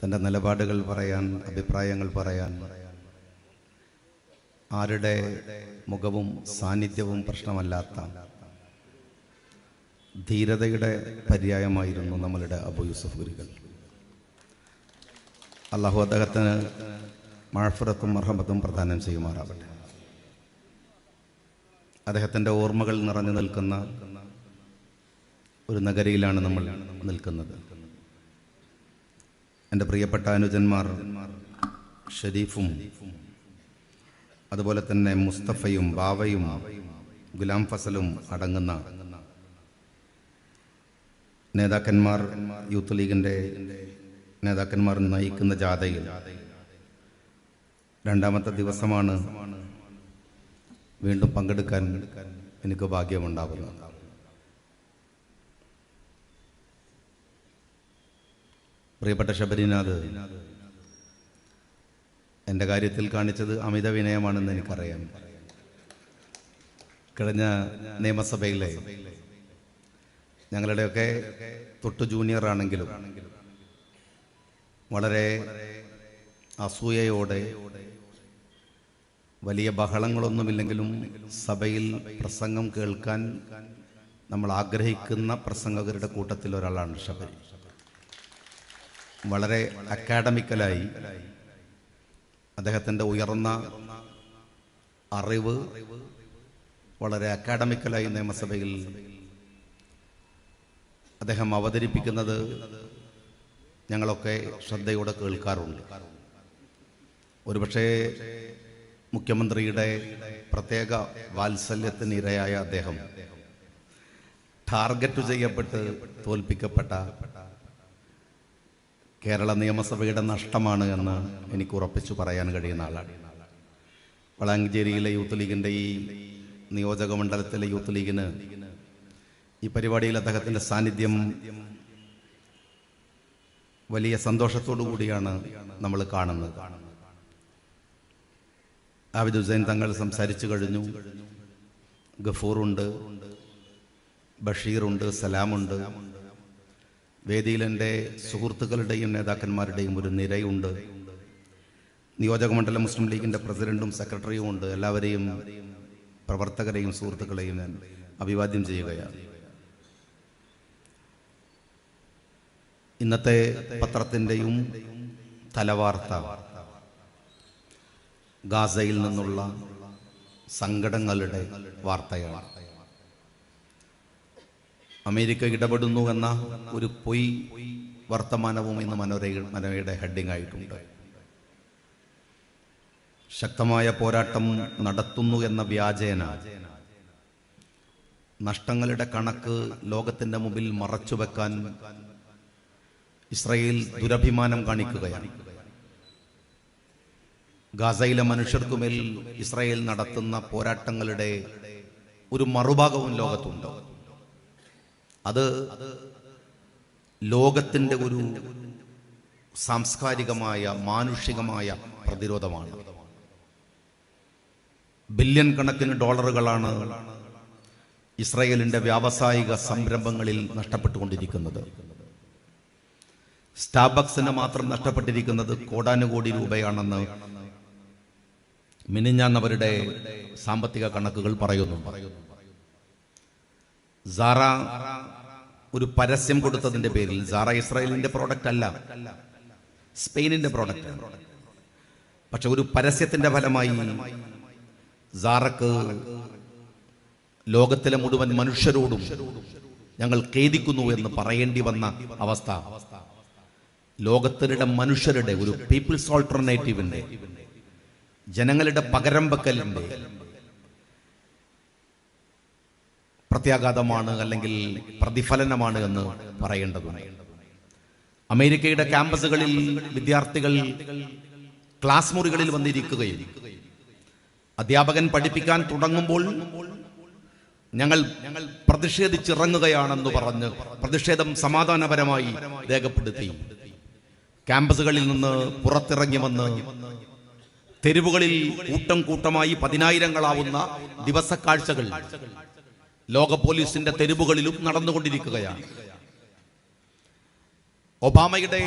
തൻ്റെ നിലപാടുകൾ പറയാൻ, അഭിപ്രായങ്ങൾ പറയാൻ ആരുടെ മുഖവും സാന്നിധ്യവും പ്രശ്നമല്ലാത്ത ധീരതയുടെ പര്യായമായിരുന്നു നമ്മളുടെ അബൂ യൂസുഫ് ഗുരികൾ. അള്ളാഹു അദ്ദേഹത്തിന് മഅഫ്റത്തും മർഹമത്തും പ്രദാനം ചെയ്യുമാറാവട്ടെ. അദ്ദേഹത്തിൻ്റെ ഓർമ്മകൾ നിറഞ്ഞു നിൽക്കുന്ന ഒരു നഗരിയിലാണ് നമ്മൾ നിൽക്കുന്നത്. എൻ്റെ പ്രിയപ്പെട്ട അനുജന്മാർ ഷരീഫും അതുപോലെ തന്നെ മുസ്തഫയും ബാവയും ഗുലാം ഫസലും അടങ്ങുന്ന നേതാക്കന്മാർ, യൂത്ത് ലീഗിൻ്റെ നേതാക്കന്മാർ നയിക്കുന്ന ജാഥയിൽ രണ്ടാമത്തെ ദിവസമാണ് വീണ്ടും പങ്കെടുക്കാൻ എനിക്ക് ഭാഗ്യമുണ്ടാകുന്നത്. പ്രിയപ്പെട്ട ശബരിനാഥ് എൻ്റെ കാര്യത്തിൽ കാണിച്ചത് അമിത വിനയമാണെന്ന് എനിക്കറിയാം. കഴിഞ്ഞ നിയമസഭയിലെ ഞങ്ങളുടെയൊക്കെ തൊട്ടു ജൂനിയർ ആണെങ്കിലും വളരെ അസൂയയോടെ, വലിയ ബഹളങ്ങളൊന്നുമില്ലെങ്കിലും സഭയിൽ പ്രസംഗം കേൾക്കാൻ നമ്മൾ ആഗ്രഹിക്കുന്ന പ്രസംഗകരുടെ കൂട്ടത്തിൽ ഒരാളാണ് ശബരി. വളരെ അക്കാഡമിക്കലായി അദ്ദേഹത്തിൻ്റെ ഉയർന്ന അറിവ് വളരെ അക്കാഡമിക്കലായി നിയമസഭയിൽ അദ്ദേഹം അവതരിപ്പിക്കുന്നത് ഞങ്ങളൊക്കെ ശ്രദ്ധയോടെ കേൾക്കാറുണ്ട്. ഒരുപക്ഷെ മുഖ്യമന്ത്രിയുടെ പ്രത്യേക വാത്സല്യത്തിന് ഇരയായ അദ്ദേഹം ടാർഗറ്റ് ചെയ്യപ്പെട്ട് തോൽപ്പിക്കപ്പെട്ട കേരള നിയമസഭയുടെ നഷ്ടമാണ് എന്ന് എനിക്ക് ഉറപ്പിച്ചു പറയാൻ കഴിയുന്ന ആളാണ്. വളാഞ്ചേരിയിലെ യൂത്ത് ലീഗിൻ്റെ ഈ നിയോജക മണ്ഡലത്തിലെ യൂത്ത് ലീഗിന് ഈ പരിപാടിയിൽ അദ്ദേഹത്തിൻ്റെ സാന്നിധ്യം വലിയ സന്തോഷത്തോടു കൂടിയാണ് നമ്മൾ കാണുന്നത്. ആബിദ് ഹുസൈൻ തങ്ങൾ സംസാരിച്ചു കഴിഞ്ഞു. ഗഫൂറുണ്ട്, ബഷീറുണ്ട്, സലാമുണ്ട്. വേദിയിൽ എൻ്റെ സുഹൃത്തുക്കളുടെയും നേതാക്കന്മാരുടെയും ഒരു നിരയുണ്ട്. നിയോജകമണ്ഡലം മുസ്ലിം ലീഗിൻ്റെ പ്രസിഡന്റും സെക്രട്ടറിയും ഉണ്ട്. എല്ലാവരെയും, പ്രവർത്തകരെയും സുഹൃത്തുക്കളെയും ഞാൻ അഭിവാദ്യം ചെയ്യുകയാണ്. ഇന്നത്തെ പത്രത്തിൻ്റെയും തലവാർത്ത ഗാസയിൽ നിന്നുള്ള സങ്കടങ്ങളുടെ വാർത്തയാണ്. അമേരിക്ക ഇടപെടുന്നു എന്ന ഒരു പൊയ് വർത്തമാനവും ഇന്ന് മനോരമയുടെ ഹെഡിങ് ആയിട്ടുണ്ട്. ശക്തമായ പോരാട്ടം നടത്തുന്നു എന്ന വ്യാജേന നഷ്ടങ്ങളുടെ കണക്ക് ലോകത്തിന്റെ മുമ്പിൽ മറച്ചുവെക്കാൻ ഇസ്രായേൽ ദുരഭിമാനം കാണിക്കുകയാണ്. ഗാസയിലെ മനുഷ്യർക്കുമേൽ ഇസ്രായേൽ നടത്തുന്ന പോരാട്ടങ്ങളുടെ ഒരു മറുഭാഗവും ലോകത്തുണ്ട്. അത് ലോകത്തിൻ്റെ ഒരു സാംസ്കാരികമായ, മാനുഷികമായ പ്രതിരോധമാണ്. ബില്യൺ കണക്കിന് ഡോളറുകളാണ് ഇസ്രായേലിന്റെ വ്യാവസായിക സംരംഭങ്ങളിൽ നഷ്ടപ്പെട്ടുകൊണ്ടിരിക്കുന്നത്. സ്റ്റാർബക്സിന് മാത്രം നഷ്ടപ്പെട്ടിരിക്കുന്നത് കോടാനുകോടി രൂപയാണെന്ന് മിനിഞ്ഞാന്നവരുടെ സാമ്പത്തിക കണക്കുകൾ പറയുന്നു. സാറ ഒരു പരസ്യം കൊടുത്തതിന്റെ പേരിൽ, സാറ ഇസ്രായേലിന്റെ പ്രോഡക്റ്റ് അല്ല, സ്പെയിനിന്റെ പ്രോഡക്റ്റ്. പക്ഷെ ഒരു പരസ്യത്തിന്റെ ഫലമായി സാറക്ക് ലോകത്തിലെ മുഴുവൻ മനുഷ്യരോടും ഞങ്ങൾ ഖേദിക്കുന്നു എന്ന് പറയേണ്ടി വന്ന അവസ്ഥ ലോകത്തിലെ മനുഷ്യരുടെ ഒരു പീപ്പിൾസ് ഓൾട്ടർനേറ്റീവിന്റെ, ജനങ്ങളുടെ പകരം വെക്കലിന്റെ പ്രത്യാഘാതമാണ്, അല്ലെങ്കിൽ പ്രതിഫലനമാണ് എന്ന് പറയേണ്ടതുണ്ട്. അമേരിക്കയുടെ ക്യാമ്പസുകളിൽ വിദ്യാർത്ഥികൾ ക്ലാസ് മുറികളിൽ വന്നിരിക്കുകയും അധ്യാപകൻ പഠിപ്പിക്കാൻ തുടങ്ങുമ്പോൾ ഞങ്ങൾ പ്രതിഷേധിച്ചിറങ്ങുകയാണെന്ന് പറഞ്ഞ് പ്രതിഷേധം സമാധാനപരമായി രേഖപ്പെടുത്തി ക്യാമ്പസുകളിൽ നിന്ന് പുറത്തിറങ്ങി വന്ന് തെരുവുകളിൽ കൂട്ടം കൂട്ടമായി പതിനായിരങ്ങളാവുന്ന ദിവസക്കാഴ്ചകൾ ലോക പോലീസിന്റെ തെരുവുകളിലും നടന്നുകൊണ്ടിരിക്കുകയാണ്. ഒബാമയുടെ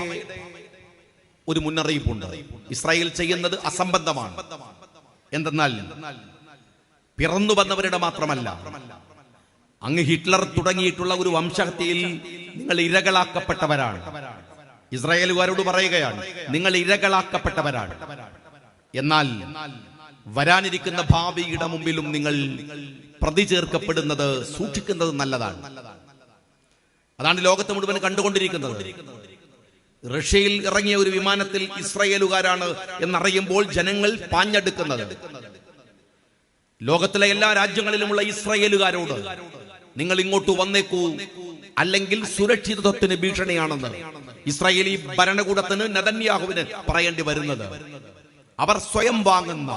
ഒരു മുന്നറിയിപ്പുണ്ട്. ഇസ്രായേൽ ചെയ്യുന്നത് അസംബന്ധമാണ്. എന്തെന്നാൽ പിറന്നു വന്നവരുടെ മാത്രമല്ല, അങ്ങ് ഹിറ്റ്ലർ തുടങ്ങിയിട്ടുള്ള ഒരു വംശഹത്യയിൽ നിങ്ങൾ ഇരകളാക്കപ്പെട്ടവരാണ്. ഇസ്രായേലുകാരോട് പറയുകയാണ്, നിങ്ങൾ ഇരകളാക്കപ്പെട്ടവരാണ്. എന്നാൽ വരാനിരിക്കുന്ന ഭാവിയുടെ മുമ്പിലും നിങ്ങൾ പ്രതി ചേർക്കപ്പെടുന്നത് സൂക്ഷിക്കുന്നത് നല്ലതാണ്. അതാണ് ലോകത്ത് മുഴുവൻ കണ്ടുകൊണ്ടിരിക്കുന്നത്. റഷ്യയിൽ ഇറങ്ങിയ ഒരു വിമാനത്തിൽ ഇസ്രായേലുകാരാണ് എന്നറിയുമ്പോൾ ജനങ്ങൾ പാഞ്ഞെടുക്കുന്നത്. ലോകത്തിലെ എല്ലാ രാജ്യങ്ങളിലുമുള്ള ഇസ്രായേലുകാരോട് നിങ്ങൾ ഇങ്ങോട്ട് വന്നേക്കൂ, അല്ലെങ്കിൽ സുരക്ഷിതത്വത്തിന് ഭീഷണിയാണെന്ന് ഇസ്രായേലി ഭരണകൂടത്തിന് നെതന്യാഹുവിന് പറയേണ്ടി വരുന്നത്. അവർ സ്വയം വാങ്ങുന്ന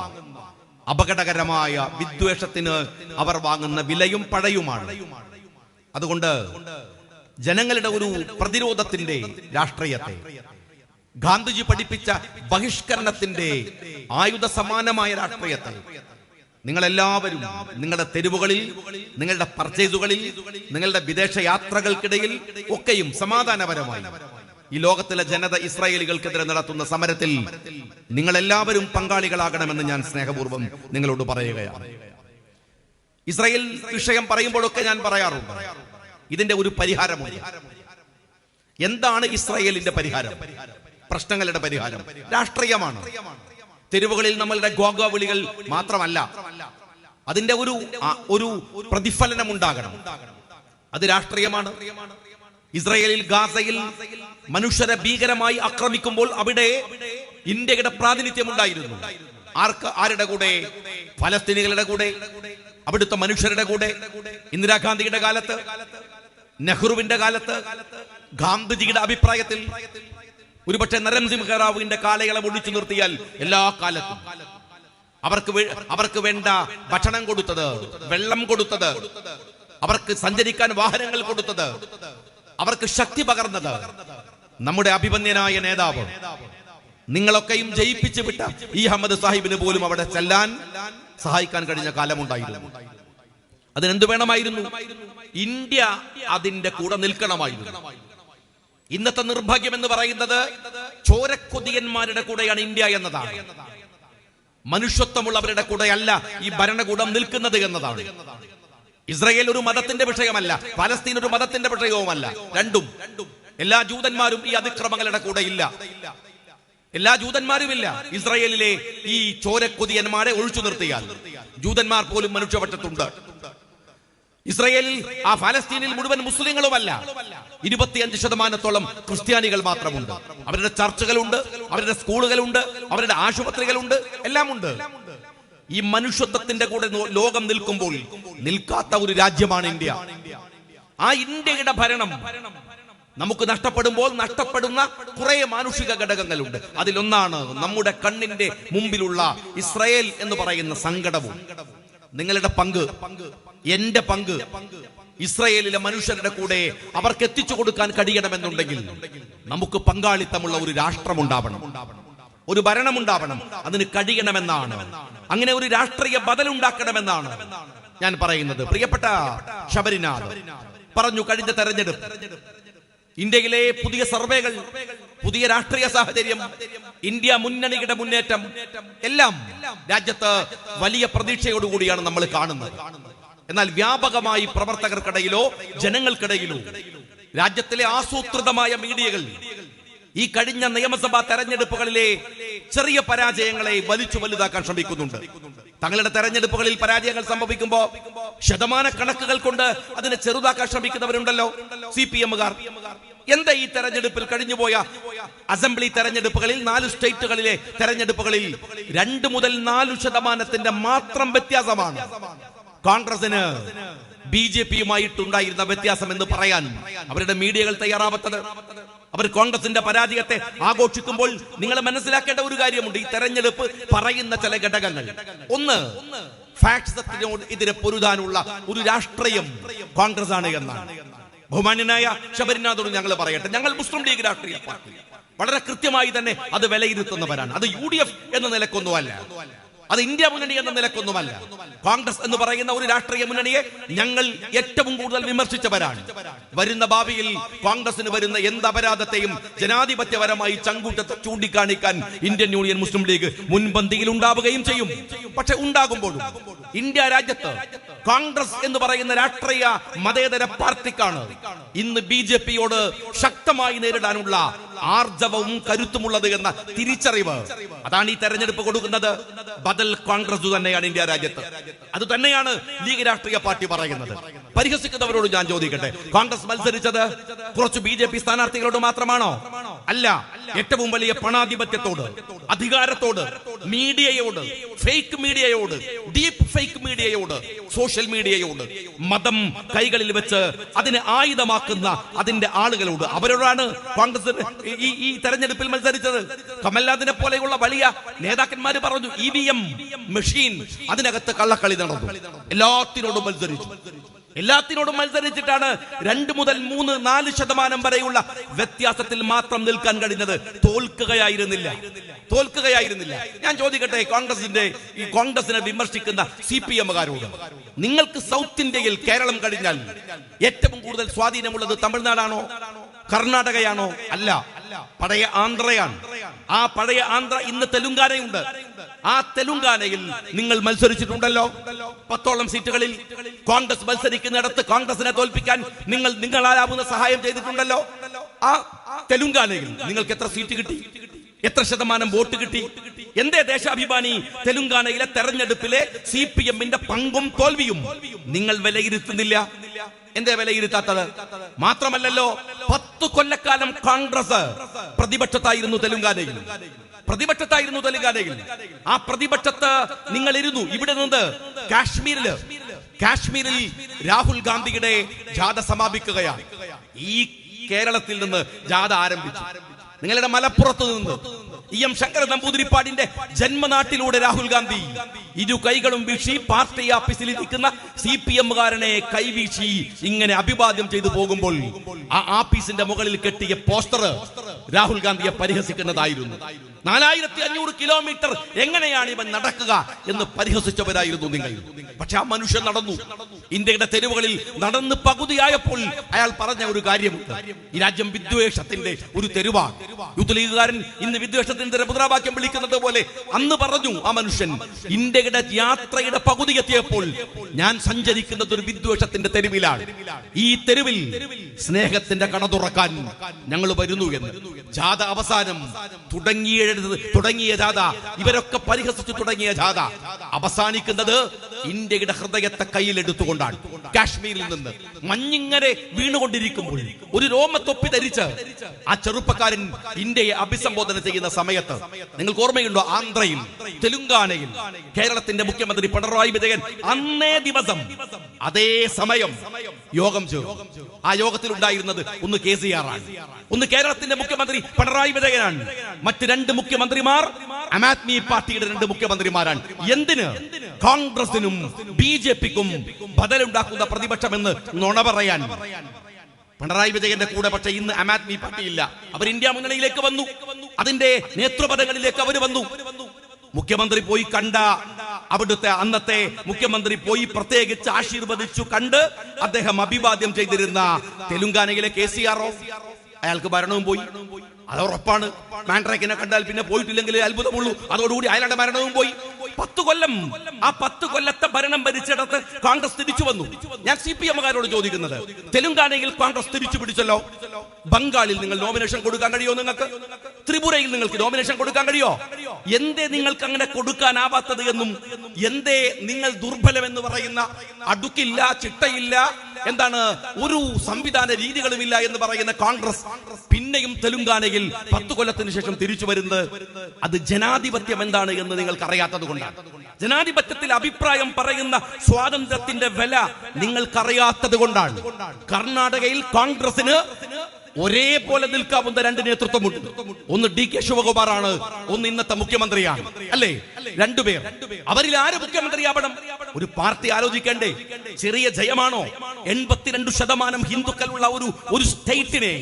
അപകടകരമായ വിദ്വേഷത്തിന് അവർ വാങ്ങുന്ന വിലയും പഴയുമാണ്. അതുകൊണ്ട് ജനങ്ങളുടെ ഒരു പ്രതിരോധത്തിന്റെ രാഷ്ട്രീയത്തെ, ഗാന്ധിജി പഠിപ്പിച്ച ബഹിഷ്കരണത്തിന്റെ ആയുധ സമാനമായ രാഷ്ട്രീയത്തെ നിങ്ങളെല്ലാവരും നിങ്ങളുടെ തെരുവുകളിൽ, നിങ്ങളുടെ പർച്ചേസുകളിൽ, നിങ്ങളുടെ വിദേശ യാത്രകൾക്കിടയിൽ ഒക്കെയും സമാധാനപരമായി ഈ ലോകത്തിലെ ജനത ഇസ്രായേലികൾക്കെതിരെ നടത്തുന്ന സമരത്തിൽ നിങ്ങളെല്ലാവരും പങ്കാളികളാകണമെന്ന് ഞാൻ സ്നേഹപൂർവ്വം നിങ്ങളോട് പറയുകയാണ്. ഇസ്രായേൽ വിഷയം പറയുമ്പോഴൊക്കെ ഞാൻ പറയാറുണ്ട്, ഇതിന്റെ ഒരു പരിഹാരമുണ്ട്. എന്താണ് ഇസ്രായേലിന്റെ പരിഹാരം? പ്രശ്നങ്ങളുടെ പരിഹാരം രാഷ്ട്രീയമാണ്. തെരുവുകളിൽ നമ്മളുടെ ഗോഗോവിളികൾ മാത്രമല്ല, അതിന്റെ ഒരു പ്രതിഫലനം ഉണ്ടാകണം. അത് രാഷ്ട്രീയമാണ്. ഇസ്രായേലിൽ ഗാസയിൽ മനുഷ്യരെ ഭീകരമായി ആക്രമിക്കുമ്പോൾ അവിടെ ഇന്ത്യയുടെ പ്രാതിനിധ്യം ഉണ്ടായിരുന്നു. ആരുടെ കൂടെ? ഫലസ്തീനികളുടെ കൂടെ, അവിടുത്തെ മനുഷ്യരുടെ കൂടെ. ഇന്ദിരാഗാന്ധിയുടെ കാലത്ത്, നെഹ്റുവിന്റെ കാലത്ത്, ഗാന്ധിജിയുടെ അഭിപ്രായത്തിൽ, ഒരുപക്ഷെ നരസിംഹ റാവുവിന്റെ കാലയളവ് ഒഴിച്ചു നിർത്തിയാൽ എല്ലാ കാലത്തും അവർക്ക് വേണ്ട ഭക്ഷണം കൊടുത്തത്, വെള്ളം കൊടുത്തത്, അവർക്ക് സഞ്ചരിക്കാൻ വാഹനങ്ങൾ കൊടുത്തത്, അവർക്ക് ശക്തി പകർന്നത് നമ്മുടെ അഭിമന്യനായ നേതാവ്, നിങ്ങളൊക്കെയും ജയിപ്പിച്ചു വിട്ട ഈ അഹമ്മദ് സാഹിബിന് പോലും അവിടെ ചെല്ലാൻ സഹായിക്കാൻ കഴിഞ്ഞ കാലമുണ്ടായിരുന്നു. അതിനെന്ത് വേണമായിരുന്നു? ഇന്ത്യ അതിന്റെ കൂടെ നിൽക്കണമായിരുന്നു. ഇന്നത്തെ നിർഭാഗ്യം എന്ന് പറയുന്നത് ചോരക്കൊതിയന്മാരുടെ കൂടെയാണ് ഇന്ത്യ എന്നതാണ്. മനുഷ്യത്വമുള്ളവരുടെ കൂടെയല്ല ഈ ഭരണകൂടം നിൽക്കുന്നത് എന്നതാണ്. ഇസ്രായേൽ ഒരു മതത്തിന്റെ വിഷയമല്ല, പലസ്തീൻ ഒരു മതത്തിന്റെ വിഷയവുമല്ല. രണ്ടും. എല്ലാ ജൂതന്മാരും ഈ അതിക്രമങ്ങളുടെ കൂടെ ഇല്ല. എല്ലാ ജൂതന്മാരുമില്ല. ഇസ്രായേലിലെ ഈ ചോരക്കൊതിയന്മാരെ ഒഴിച്ചു നിർത്തിയാൽ ജൂതന്മാർ പോലും മനുഷ്യപക്ഷത്തുണ്ട്. ഇസ്രായേലിൽ ആ ഫലസ്തീനിൽ മുഴുവൻ മുസ്ലിങ്ങളുമല്ല, 25% ക്രിസ്ത്യാനികൾ മാത്രമുണ്ട്. അവരുടെ ചർച്ചുകളുണ്ട്, അവരുടെ സ്കൂളുകളുണ്ട്, അവരുടെ ആശുപത്രികളുണ്ട്, എല്ലാം ഉണ്ട്. ഈ മനുഷ്യത്വത്തിന്റെ കൂടെ ലോകം നിൽക്കുമ്പോൾ നിൽക്കാത്ത ഒരു രാജ്യമാണ് ഇന്ത്യ. ആ ഇന്ത്യയുടെ ഭരണം നമുക്ക് നഷ്ടപ്പെടുമ്പോൾ നഷ്ടപ്പെടുന്ന കുറെ മാനുഷിക ഘടകങ്ങളുണ്ട്. അതിലൊന്നാണ് നമ്മുടെ കണ്ണിന്റെ മുമ്പിലുള്ള ഇസ്രായേൽ എന്ന് പറയുന്ന സങ്കടവും. നിങ്ങളുടെ പങ്ക്, എന്റെ പങ്ക് ഇസ്രായേലിലെ മനുഷ്യരുടെ കൂടെ അവർക്ക് എത്തിച്ചു കൊടുക്കാൻ കഴിയണമെന്നുണ്ടെങ്കിൽ നമുക്ക് പങ്കാളിത്തമുള്ള ഒരു രാഷ്ട്രമുണ്ടാവണം, ഒരു ഭരണമുണ്ടാവണം. അതിന് കഴിയണമെന്നാണ്, അങ്ങനെ ഒരു രാഷ്ട്രീയ ബദലുണ്ടാക്കണമെന്നാണ് ഞാൻ പറയുന്നത്. പ്രിയപ്പെട്ട ശബരിനാഥ് പറഞ്ഞു, കഴിഞ്ഞ തെരഞ്ഞെടുപ്പ്, ഇന്ത്യയിലെ പുതിയ സർവേകൾ, പുതിയ രാഷ്ട്രീയ സാഹചര്യം, ഇന്ത്യ മുന്നണിയുടെ മുന്നേറ്റം എല്ലാം രാജ്യത്ത് വലിയ പ്രതീക്ഷയോടുകൂടിയാണ് നമ്മൾ കാണുന്നത്. എന്നാൽ വ്യാപകമായി പ്രവർത്തകർക്കിടയിലോ ജനങ്ങൾക്കിടയിലോ രാജ്യത്തിലെ ആസൂത്രിതമായ മീഡിയകൾ ഈ കഴിഞ്ഞ നിയമസഭാ തെരഞ്ഞെടുപ്പുകളിലെ ചെറിയ പരാജയങ്ങളെ വലിച്ചു വലുതാക്കാൻ ശ്രമിക്കുന്നുണ്ട്. തങ്ങളുടെ തെരഞ്ഞെടുപ്പുകളിൽ പരാജയങ്ങൾ സംഭവിക്കുമ്പോ ശതമാനക്കണക്കുകൾ കൊണ്ട് അതിനെ ചെറുതാക്കാൻ ശ്രമിക്കുന്നവരുണ്ടല്ലോ, CPM-കാർ. എന്താ ഈ തെരഞ്ഞെടുപ്പിൽ കഴിഞ്ഞുപോയ അസംബ്ലി തെരഞ്ഞെടുപ്പുകളിൽ 4 സ്റ്റേറ്റുകളിലെ തെരഞ്ഞെടുപ്പുകളിൽ 2 മുതൽ 4% മാത്രം വ്യത്യാസമാണ് കോൺഗ്രസിന് BJP-യുമായിട്ടുണ്ടായിരുന്ന വ്യത്യാസം എന്ന് പറയാൻ അവരുടെ മീഡിയകൾ തയ്യാറാവാത്തത്. അവർ കോൺഗ്രസിന്റെ പരാജയത്തെ ആഘോഷിക്കുമ്പോൾ നിങ്ങൾ മനസ്സിലാക്കേണ്ട ഒരു കാര്യമുണ്ട്. ഈ തെരഞ്ഞെടുപ്പ് പറയുന്ന ചില ഘടകങ്ങൾ. ഒന്ന്, ഫാക്സിസത്തിനോട് എതിരെ പൊരുതാനുള്ള ഒരു രാഷ്ട്രീയം കോൺഗ്രസ് ആണ് എന്നാണ്. ബഹുമാന്യനായ ശബരിനാഥോട് ഞങ്ങൾ പറയട്ടെ, ഞങ്ങൾ മുസ്ലിം ലീഗ് രാഷ്ട്രീയ പാർട്ടി വളരെ കൃത്യമായി തന്നെ അത് വിലയിരുത്തുന്നവരാണ്. അത് UDF എന്ന നിലക്കൊന്നുമല്ല. അത് ഇന്ത്യ മുന്നണി എന്ന നിലക്കൊന്നുമല്ല. കോൺഗ്രസ് എന്ന് പറയുന്ന ഒരു രാഷ്ട്രീയ മുന്നണിയെ ഞങ്ങൾ ഏറ്റവും കൂടുതൽ വിമർശിച്ചവരാണ്. വരുന്ന ഭാവിയിൽ കോൺഗ്രസിന് വരുന്ന എന്ത് അപരാധത്തെയും ജനാധിപത്യപരമായി ചങ്കൂറ്റത്തെ ചൂണ്ടിക്കാണിക്കാൻ ഇന്ത്യൻ യൂണിയൻ മുസ്ലിം ലീഗ് മുൻപന്തിയിൽ ഉണ്ടാവുകയും ചെയ്യും. പക്ഷെ ഉണ്ടാകുമ്പോഴും ഇന്ത്യ രാജ്യത്ത് കോൺഗ്രസ് എന്ന് പറയുന്ന രാഷ്ട്രീയ മതേതര പാർട്ടിക്കാണ് ഇന്ന് BJP-യോട് ശക്തമായി നേരിടാനുള്ള ആർജവവും കരുത്തുമുള്ളത് എന്ന തിരിച്ചറിവ്. അതാണ് ഈ തെരഞ്ഞെടുപ്പ് കൊടുക്കുന്നത്. ബദൽ കോൺഗ്രസ് തന്നെയാണ് ഇന്ത്യ രാജ്യത്ത്. അത് തന്നെയാണ് ലീഗ് രാഷ്ട്രീയ പാർട്ടി പറയുന്നത്. പരിഹസിക്കുന്നവരോട് ഞാൻ ചോദിക്കട്ടെ, കോൺഗ്രസ് മത്സരിച്ചത് കുറച്ച് BJP സ്ഥാനാർത്ഥികളോട് മാത്രമാണോ? അല്ല. ഏറ്റവും വലിയ പണാധിപത്യത്തോട്, അധികാരത്തോട്, മീഡിയയോട്, ഫേക്ക് മീഡിയയോട്, ഡീപ്പ് ഫേക്ക് മീഡിയയോട്, സോഷ്യൽ മീഡിയയോട്, മതം കൈകളിൽ വെച്ച് അതിനെ ആയുധമാക്കുന്ന അതിന്റെ ആളുകളോട്, അവരോടാണ് കോൺഗ്രസ് ഈ തെരഞ്ഞെടുപ്പിൽ മത്സരിച്ചത്. കമൽനാഥിനെ പോലെയുള്ള വലിയ നേതാക്കന്മാർ പറഞ്ഞു EVM മെഷീൻ, അതിനകത്ത് കള്ളക്കളി നടന്നു. എല്ലാത്തിനോടും മത്സരിച്ചിട്ടാണ് 2 മുതൽ 3, 4% വരെയുള്ള വ്യത്യാസത്തിൽ മാത്രം നിൽക്കാൻ കഴിഞ്ഞത്. തോൽക്കുകയായിരുന്നില്ല. ഞാൻ ചോദിക്കട്ടെ, കോൺഗ്രസിനെ വിമർശിക്കുന്ന CPM-കാരോട്, നിങ്ങൾക്ക് സൗത്ത് ഇന്ത്യയിൽ കേരളം കഴിഞ്ഞാൽ ഏറ്റവും കൂടുതൽ സ്വാധീനമുള്ളത് തമിഴ്നാടാണോ, കർണാടകയാണോ? അല്ല, പഴയ ആന്ധ്രയാണ്. ആ പഴയ ആന്ധ്ര ഇന്ന് തെലുങ്കാനയുണ്ട്. ആ തെലുങ്കാനയിൽ നിങ്ങൾ മത്സരിച്ചിട്ടുണ്ടല്ലോ. 10ഓളം സീറ്റുകളിൽ കോൺഗ്രസ് മത്സരിക്കുന്നിടത്ത് കോൺഗ്രസിനെ തോൽപ്പിക്കാൻ നിങ്ങളാലാവുന്ന സഹായം ചെയ്തിട്ടുണ്ടല്ലോ. ആ തെലുങ്കാനയിൽ നിങ്ങൾക്ക് എത്ര സീറ്റ് കിട്ടി? എത്ര ശതമാനം വോട്ട് കിട്ടി? എന്തേ ദേശാഭിമാനി തെലുങ്കാനയിലെ തെരഞ്ഞെടുപ്പിലെ CPM-ന്റെ പങ്കും തോൽവിയും നിങ്ങൾ വിലയിരുത്തുന്നില്ല? എന്തേ വിലയിരുത്താത്തത്? മാത്രമല്ലല്ലോ, 10 കൊല്ലക്കാലം കോൺഗ്രസ് പ്രതിപക്ഷത്തായിരുന്നു തെലുങ്കാനയിൽ. ആ പ്രതിപക്ഷത്ത് നിങ്ങൾ ഇരുന്നു. ഇവിടെ നിന്ന് കാശ്മീരിൽ രാഹുൽ ഗാന്ധിയുടെ ജാഥ സമാപിക്കുകയാണ്. ഈ കേരളത്തിൽ നിന്ന് ജാഥ ആരംഭിച്ചു. നിങ്ങളുടെ മലപ്പുറത്ത് നിന്ന് EM ശങ്കര നമ്പൂതിരിപ്പാടിന്റെ ജന്മനാട്ടിലൂടെ രാഹുൽ ഗാന്ധി ഇരു കൈകളും വീശി പാർട്ടി ഓഫീസിൽ ഇരിക്കുന്ന CPM-കാരനെ കൈവീശി ഇങ്ങനെ അഭിവാദ്യം ചെയ്തു പോകുമ്പോൾ ആ ആഫീസിന്റെ മുകളിൽ കെട്ടിയ പോസ്റ്റർ രാഹുൽ ഗാന്ധിയെ പരിഹസിക്കുന്നതായിരുന്നു. 4500 കിലോമീറ്റർ എങ്ങനെയാണ് ഇവൻ നടക്കുക എന്ന് പരിഹസിച്ചവരായിരുന്നു നിങ്ങൾ. പക്ഷെ ആ മനുഷ്യൻ നടന്നു. ഇന്ത്യയുടെ തെരുവുകളിൽ നടന്ന് പകുതിയായപ്പോൾ അയാൾ പറഞ്ഞ ഒരു കാര്യം, ഈ രാജ്യം വിദ്വേഷത്തിന്റെ ഒരു തെരുവാണ്. യൂത്ത് ലീഗുകാരൻ ഇന്ന് വിദ്വേഷത്തിന്റെ മുദ്രാവാക്യം വിളിക്കുന്നത് പോലെ അന്ന് പറഞ്ഞു ആ മനുഷ്യൻ, ഇന്ത്യയുടെ യാത്രയുടെ പകുതി എത്തിയപ്പോൾ ഞാൻ സഞ്ചരിക്കുന്നത് ഒരു വിദ്വേഷത്തിന്റെ തെരുവിലാണ്. ഈ തെരുവിൽ സ്നേഹത്തിന്റെ കട തുറക്കാൻ ഞങ്ങൾ വരുന്നു എന്ന്. ജാഥ അവസാനം തുടങ്ങിയ ജാഥ, ഇവരൊക്കെ പരിഹസിച്ചു തുടങ്ങിയ ജാഥ അവസാനിക്കുന്നത് ഇന്ത്യയുടെ ഹൃദയത്തെ കയ്യിലെടുത്തുകൊണ്ടാണ്. കാശ്മീരിൽ നിന്ന് മഞ്ഞിങ്ങനെ വീണുകൊണ്ടിരിക്കുമ്പോൾ ഒരു രോമത്തൊപ്പി ധരിച്ച് ആ ചെറുപ്പക്കാരൻ ഇന്ത്യയെ അഭിസംബോധന ചെയ്യുന്ന സമയത്ത് നിങ്ങൾക്ക് ഓർമ്മയുണ്ടോ? ആന്ധ്രയിൽ, തെലുങ്കാനയിൽ കേരളത്തിന്റെ മുഖ്യമന്ത്രി പിണറായി വിജയൻ അന്നേ ദിവസം അതേ സമയം യോഗം ചേർന്നു. ആ യോഗത്തിൽ ഉണ്ടായിരുന്നത് ഒന്ന് KCR ആണ്, ഒന്ന് കേരളത്തിന്റെ മുഖ്യമന്ത്രി പിണറായി വിജയനാണ്. മറ്റ് 2 മുഖ്യമന്ത്രിമാർ ആം ആദ്മി പാർട്ടിയുടെ 2 മുഖ്യമന്ത്രിമാരാണ്. എന്തിന്? കോൺഗ്രസിനും BJP-ക്കും ബദലുണ്ടാക്കുന്ന പ്രതിപക്ഷമെന്ന് നുണ പറയാൻ പിണറായി വിജയന്റെ കൂടെ. പക്ഷേ ഇന്ന് ആം ആദ്മി പാർട്ടിയില്ല. അവർ ഇന്ത്യ മുന്നണിയിലേക്ക് വന്നു. അതിന്റെ നേതൃപദങ്ങളിലേക്ക് അവർ വന്നു. മുഖ്യമന്ത്രി പോയി കണ്ട, അവിടുത്തെ അന്നത്തെ മുഖ്യമന്ത്രി പോയി പ്രത്യേകിച്ച് ആശീർവദിച്ചു കണ്ട് അദ്ദേഹം അഭിവാദ്യം ചെയ്തിരുന്ന തെലുങ്കാനയിലെ KCR-ഓ അയാൾക്ക് ഭരണവും പോയി. അത് ഉറപ്പാണ്. മാൻട്രേക്കിനെ കണ്ടാൽ പിന്നെ പോയിട്ടില്ലെങ്കിൽ അത്ഭുതമുള്ളൂ. അതോടുകൂടി അയാളുടെ ഭരണവും പോയി. 10 കൊല്ലം, ആ 10 കൊല്ലത്തെ ഭരണം ഭരിച്ചിടത്ത് കോൺഗ്രസ് തിരിച്ചു വന്നു. ഞാൻ CPM-കാരോട് ചോദിക്കുന്നത്, തെലുങ്കാനയിൽ കോൺഗ്രസ് തിരിച്ചു പിടിച്ചല്ലോ. ബംഗാളിൽ നിങ്ങൾ നോമിനേഷൻ കൊടുക്കാൻ കഴിയോ? നിങ്ങൾക്ക് ത്രിപുരയിൽ നിങ്ങൾക്ക് നോമിനേഷൻ കൊടുക്കാൻ കഴിയോ? എന്തേ നിങ്ങൾക്ക് അങ്ങനെ കൊടുക്കാനാവാത്തത് എന്നും, എന്തേ നിങ്ങൾ ദുർബലമെന്ന് പറയുന്ന, അടുക്കില്ല, ചിട്ടയില്ല, എന്താണ് ഒരു സംവിധാന രീതികളുമില്ല എന്ന് പറയുന്ന കോൺഗ്രസ് പിന്നെയും തെലുങ്കാനയിൽ 10 കൊല്ലത്തിന് ശേഷം തിരിച്ചു വരുന്നത്, അത് ജനാധിപത്യം എന്താണ് എന്ന് നിങ്ങൾക്ക് അറിയാത്തത് കൊണ്ടാണ്. ജനാധിപത്യത്തിൽ അഭിപ്രായം പറയുന്ന സ്വാതന്ത്ര്യത്തിന്റെ വില നിങ്ങൾക്കറിയാത്തത് കൊണ്ടാണ്. കർണാടകയിൽ കോൺഗ്രസിന് ഒരേപോലെ നിൽക്കാവുന്ന രണ്ട് നേതൃത്വമുണ്ട്. ഒന്ന് ഡി കെ ശിവകുമാറാണ്, ഒന്ന് ഇന്നത്തെ മുഖ്യമന്ത്രിയാണ്. അല്ലേ? രണ്ടുപേർ. അവരിൽ ആര് മുഖ്യമന്ത്രിയാവണം? ഒരു പാർട്ടി ആലോചിക്കണ്ടേ? ചെറിയ ജയമാണോ? 82% ഹിന്ദുക്കളുള്ള ഒരു സ്റ്റേറ്റിനെ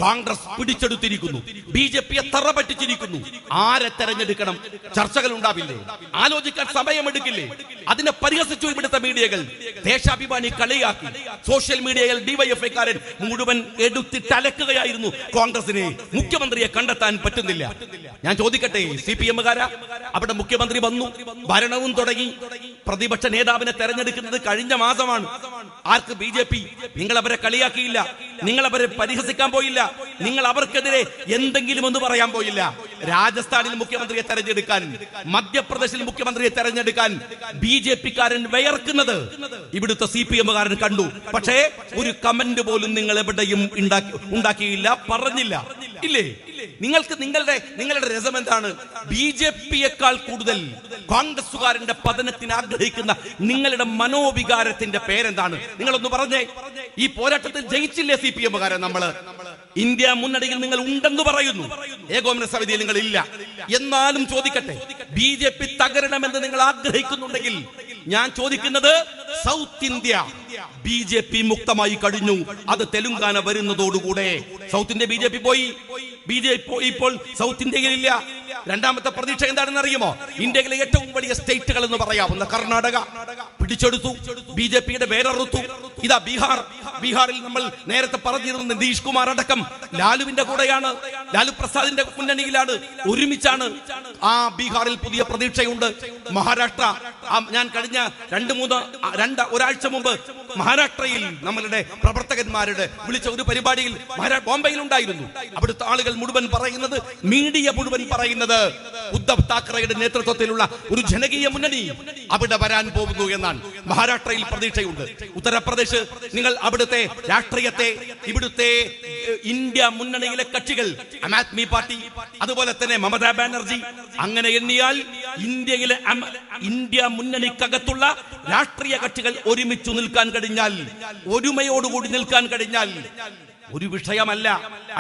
കോൺഗ്രസ് പിടിച്ചെടുത്തിരിക്കുന്നു. BJP തറ പറ്റിച്ചിരിക്കുന്നു. ആരെ തെരഞ്ഞെടുക്കണം? ചർച്ചകൾ ഉണ്ടാവില്ലേ? ആലോചിക്കാൻ സമയമെടുക്കില്ലേ? അതിനെ പരിഹസിച്ചു ഇവിടുത്തെ മീഡിയകൾ. ദേശാഭിമാനി കളിയാക്കി. സോഷ്യൽ മീഡിയയിൽ ഡിവൈഎഫ്ഐക്കാരൻ മുഴുവൻ എടുത്തിട്ടലക്കുകയായിരുന്നു കോൺഗ്രസിനെ. മുഖ്യമന്ത്രിയെ കണ്ടെത്താൻ പറ്റുന്നില്ല. ഞാൻ ചോദിക്കട്ടെ, CPM-കാരാ അവിടെ മുഖ്യമന്ത്രി വന്നു, ഭരണവും തുടങ്ങി. പ്രതിപക്ഷ നേതാവിനെ തെരഞ്ഞെടുക്കുന്നത് കഴിഞ്ഞ മാസമാണ്. ആർക്ക്? BJP. നിങ്ങൾ അവരെ കളിയാക്കിയില്ല, നിങ്ങൾ അവരെ പരിഹസിക്കാൻ പോയില്ല, നിങ്ങൾ അവർക്കെതിരെ എന്തെങ്കിലും ഒന്ന് പറയാൻ പോയില്ല. രാജസ്ഥാനിൽ മുഖ്യമന്ത്രിയെ തെരഞ്ഞെടുക്കാൻ, മധ്യപ്രദേശിൽ മുഖ്യമന്ത്രിയെ തെരഞ്ഞെടുക്കാൻ BJP-കാരൻ വിയർക്കുന്നത് ഇവിടുത്തെ CPM-കാരൻ കണ്ടു. പക്ഷേ ഒരു കമന്റ് പോലും നിങ്ങൾ എവിടെയും ഉണ്ടാക്കിയില്ല, പറഞ്ഞില്ല. ഇല്ലേ? നിങ്ങൾക്ക് നിങ്ങളുടെ രസം എന്താണ്? BJP-യേക്കാൾ കൂടുതൽ കോൺഗ്രസുകാരന്റെ പതനത്തിന് ആഗ്രഹിക്കുന്ന നിങ്ങളുടെ മനോവികാരത്തിന്റെ പേരെന്താണ്? നിങ്ങളൊന്ന് പറഞ്ഞേ. ഈ പോരാട്ടത്തിൽ ജയിച്ചില്ലേ CPM-കാരൻ? നമ്മള് ഇന്ത്യ മുന്നണിയിൽ നിങ്ങൾ ഉണ്ടെന്ന് പറയുന്നു, ഏകോപന സമിതിയിൽ നിങ്ങൾ ഇല്ല. എന്നാലും ചോദിക്കട്ടെ, BJP തകരണമെന്ന് നിങ്ങൾ ആഗ്രഹിക്കുന്നുണ്ടെങ്കിൽ ഞാൻ ചോദിക്കുന്നത്, സൗത്ത് ഇന്ത്യ BJP മുക്തമായി കഴിഞ്ഞു. അത് തെലുങ്കാന വരുന്നതോടുകൂടെ സൗത്ത് ഇന്ത്യ BJP പോയി. BJP ഇപ്പോൾ സൗത്ത് ഇന്ത്യയിലില്ല. രണ്ടാമത്തെ പ്രതീക്ഷ എന്താണെന്ന് അറിയുമോ? ഇന്ത്യയിലെ ഏറ്റവും വലിയ സ്റ്റേറ്റുകൾ എന്ന് പറയാവുന്ന കർണാടക പിടിച്ചെടുത്തു, BJP-യുടെ വേരറുത്തു. ഇതാ ബീഹാറിൽ നമ്മൾ നേരത്തെ പറഞ്ഞിരുന്ന നിതീഷ് കുമാർ അടക്കം ലാലുവിന്റെ കൂടെയാണ്, ലാലു പ്രസാദിന്റെ മുന്നണിയിലാണ്, ഒരുമിച്ചാണ്. ആ ബീഹാറിൽ പുതിയ പ്രതീക്ഷയുണ്ട്. മഹാരാഷ്ട്ര, ഞാൻ കഴിഞ്ഞ ഒരാഴ്ച മുമ്പ് മഹാരാഷ്ട്രയിൽ നമ്മളുടെ പ്രവർത്തകന്മാരുടെ വിളിച്ച ഒരു പരിപാടിയിൽ ബോംബെയിൽ ഉണ്ടായിരുന്നു. അവിടുത്തെ ആളുകൾ മുഴുവൻ പറയുന്നത്, മീഡിയ മുഴുവൻ പറയുന്നത്, ഉദ്ധവ് താക്കറെയുടെ നേതൃത്വത്തിലുള്ള ഒരു ജനകീയ മുന്നണി അവിടെ വരാൻ പോകുന്നു എന്നാണ്. മഹാരാഷ്ട്രയിൽ പ്രതീക്ഷയുണ്ട്. ഉത്തർപ്രദേശ്, നിങ്ങൾ അവിടുത്തെ രാഷ്ട്രീയത്തെ, ഇവിടുത്തെ ഇന്ത്യ മുന്നണിയിലെ കക്ഷികൾ, ആം ആദ്മി പാർട്ടി, അതുപോലെ തന്നെ മമതാ ബാനർജി, അങ്ങനെ എണ്ണിയാൽ ഇന്ത്യ മുന്നണിക്കകത്തുള്ള രാഷ്ട്രീയ കക്ഷികൾ ഒരുമിച്ചു നിൽക്കാൻ കഴിഞ്ഞാൽ, ഒരുമയോടുകൂടി നിൽക്കാൻ കഴിഞ്ഞാൽ ഒരു വിഷയമല്ല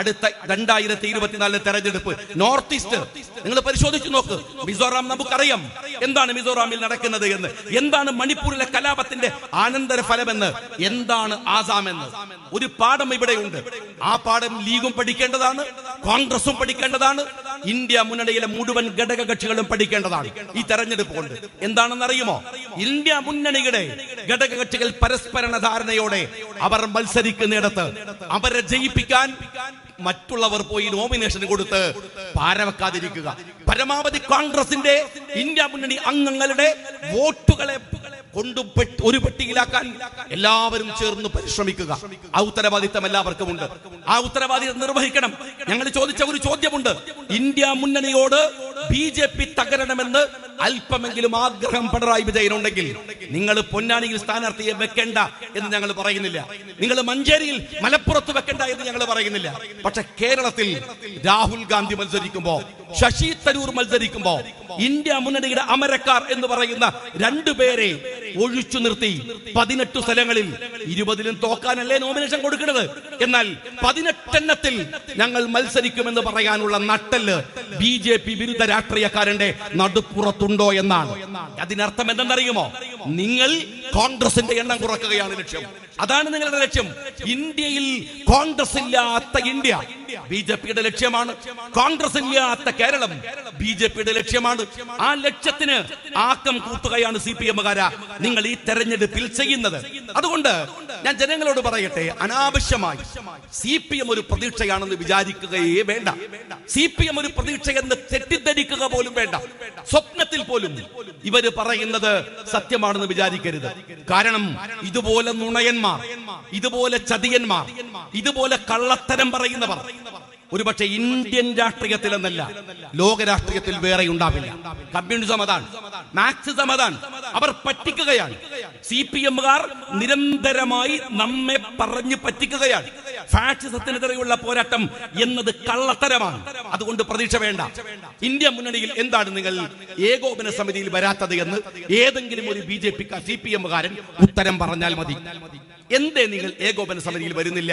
അടുത്ത 2024 തെരഞ്ഞെടുപ്പ്. നോർത്ത് ഈസ്റ്റ് നിങ്ങൾ പരിശോധിച്ചു നോക്ക്. മിസോറാം നമുക്കറിയാം എന്താണ് മിസോറാമിൽ നടക്കുന്നത് എന്ന്, എന്താണ് മണിപ്പൂരിലെ കലാപത്തിന്റെ അനന്തര ഫലമെന്ന്, എന്താണ് ആസാം എന്ന്. ഒരു പാഠം ഇവിടെയുണ്ട്. ആ പാഠം ലീഗും പഠിക്കേണ്ടതാണ്, കോൺഗ്രസും പഠിക്കേണ്ടതാണ്, ഇന്ത്യ മുന്നണിയിലെ മുഴുവൻ ഘടക കക്ഷികളും പഠിക്കേണ്ടതാണ് ഈ തെരഞ്ഞെടുപ്പ് കൊണ്ട്. എന്താണെന്ന് അറിയുമോ? ഇന്ത്യ മുന്നണിയുടെ ഘടക കക്ഷികൾ പരസ്പര ധാരണയോടെ അവർ മത്സരിക്കുന്നിടത്ത് അവരെ ജയിപ്പിക്കാൻ മറ്റുള്ളവർ പോയി നോമിനേഷൻ കൊടുത്ത് പാരവെക്കാതിരിക്കുക. പരമാവധി കോൺഗ്രസിന്റെ ഇന്ത്യ മുന്നണി അംഗങ്ങളുടെ വോട്ടുകളെ ഒരു പെട്ടിയിലാക്കാൻ എല്ലാവരും ചേർന്ന് പരിശ്രമിക്കുക. ആ ഉത്തരവാദിത്തം എല്ലാവർക്കും ഉണ്ട്. ആ ഉത്തരവാദിത്തം നിർവഹിക്കണം. ഞങ്ങൾ ചോദിച്ച ഒരു ചോദ്യമുണ്ട്. ഇന്ത്യ മുന്നണിയോട് BJP തകരണമെന്ന് അല്പമെങ്കിലും ആഗ്രഹം പിണറായി വിജയനുണ്ടെങ്കിൽ നിങ്ങൾ പൊന്നാനിയിൽ സ്ഥാനാർത്ഥിയെ വെക്കേണ്ട എന്ന് ഞങ്ങൾ പറയുന്നില്ല. നിങ്ങൾ മഞ്ചേരിയിൽ, മലപ്പുറത്ത് വെക്കേണ്ട എന്ന് ഞങ്ങൾ പറയുന്നില്ല. പക്ഷെ കേരളത്തിൽ രാഹുൽ ഗാന്ധി മത്സരിക്കുമ്പോ, ശശി തരൂർ മത്സരിക്കുമ്പോ, ഇന്ത്യ മുന്നണിയുടെ അമരക്കാർ എന്ന് പറയുന്ന രണ്ടുപേരെ ഒഴിച്ചു നിർത്തി 18 സ്ഥലങ്ങളിൽ 20ലും തോക്കാനല്ലേ നോമിനേഷൻ കൊടുക്കുന്നത്. എന്നാൽ 18 ഞങ്ങൾ മത്സരിക്കുമെന്ന് പറയാനുള്ള നട്ടല് BJP വിരുദ്ധ രാഷ്ട്രീയക്കാരന്റെ നടുപ്പുറത്തുണ്ടോ എന്നാണ്. അതിനർത്ഥം എന്തെന്നറിയുമോ? നിങ്ങൾ കോൺഗ്രസിന്റെ എണ്ണം കുറക്കുകയാണ് ലക്ഷ്യം. അതാണ് നിങ്ങളുടെ ലക്ഷ്യം. ഇന്ത്യയിൽ കോൺഗ്രസ് ഇല്ലാത്ത ഇന്ത്യ BJP-യുടെ ലക്ഷ്യമാണ്. കോൺഗ്രസ് ഇല്ലാത്ത കേരളം BJP-യുടെ ലക്ഷ്യമാണ്. ആ ലക്ഷ്യത്തിന് ആക്കം കൂട്ടുകയാണ് CPM-കാരാ നിങ്ങൾ ഈ തെരഞ്ഞെടുപ്പിൽ ചെയ്യുന്നത്. അതുകൊണ്ട് ഞാൻ ജനങ്ങളോട് പറയട്ടെ, അനാവശ്യമായി CPM ഒരു പ്രതീക്ഷയാണെന്ന് വിചാരിക്കുകയേ വേണ്ട. CPM ഒരു പ്രതീക്ഷയെന്ന് തെറ്റിദ്ധരിക്കുക പോലും വേണ്ട. സ്വപ്നത്തിൽ പോലും ഇവര് പറയുന്നത് സത്യമാണെന്ന് വിചാരിക്കരുത്. കാരണം ഇതുപോലെ നുണയന്മാർ, ഇതുപോലെ ചതിയന്മാർ, ഇതുപോലെ കള്ളത്തരം പറയുന്നവർ ഒരുപക്ഷെ ഇന്ത്യൻ രാഷ്ട്രീയത്തിൽ എന്നല്ല, ലോക രാഷ്ട്രീയത്തിൽ വേറെ ഉണ്ടാവില്ല. കമ്മ്യൂണിസം അതാണ്, മാർക്സിസം അതാണ്. അവർ പറ്റിക്കുകയാണ്. CPM-കാർ നിരന്തരമായി നമ്മെ പറഞ്ഞു പറ്റിക്കുകയാണ്. ഫാഷിസത്തിനെതിരെയുള്ള പോരാട്ടം എന്നത് കള്ളത്തരമാണ്. അതുകൊണ്ട് പ്രതീക്ഷ വേണ്ട. ഇന്ത്യ മുന്നണിയിൽ എന്താണ് നിങ്ങൾ ഏകോപന സമിതിയിൽ വരാത്തത് എന്ന് ഏതെങ്കിലും ഒരു BJP CPM കാരൻ ഉത്തരം പറഞ്ഞാൽ മതി. എന്തേ നിങ്ങൾ ഏകോപന സമിതിയിൽ വരുന്നില്ല?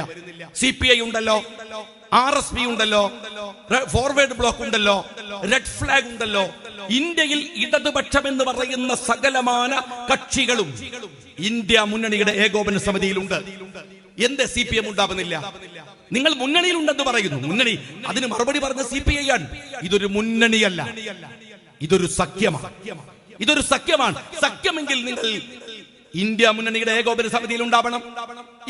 CPI ഉണ്ടല്ലോ, RSP ഉണ്ടല്ലോ, ഫോർവേഡ് ബ്ലോക്ക് ഉണ്ടല്ലോ, റെഡ് ഫ്ലാഗ് ഉണ്ടല്ലോ. ഇന്ത്യയിൽ ഇടതുപക്ഷം എന്ന് പറയുന്ന സകലമാന കക്ഷികളും ഇന്ത്യ മുന്നണിയുടെ ഏകോപന സമിതിയിലുണ്ട്. എന്തേ CPM ഉണ്ടാവുന്നില്ല? നിങ്ങൾ മുന്നണിയിലുണ്ടെന്ന് പറയുന്നു. മുന്നണി അതിന് മറുപടി പറഞ്ഞ CPI ആണ്. ഇതൊരു മുന്നണിയല്ല, ഇതൊരു സഖ്യമാണ്. ഇതൊരു സഖ്യമാണ്. സഖ്യമെങ്കിൽ നിങ്ങൾ ഇന്ത്യ മുന്നണിയുടെ ഏകോപന സമിതിയിൽ ഉണ്ടാവണം.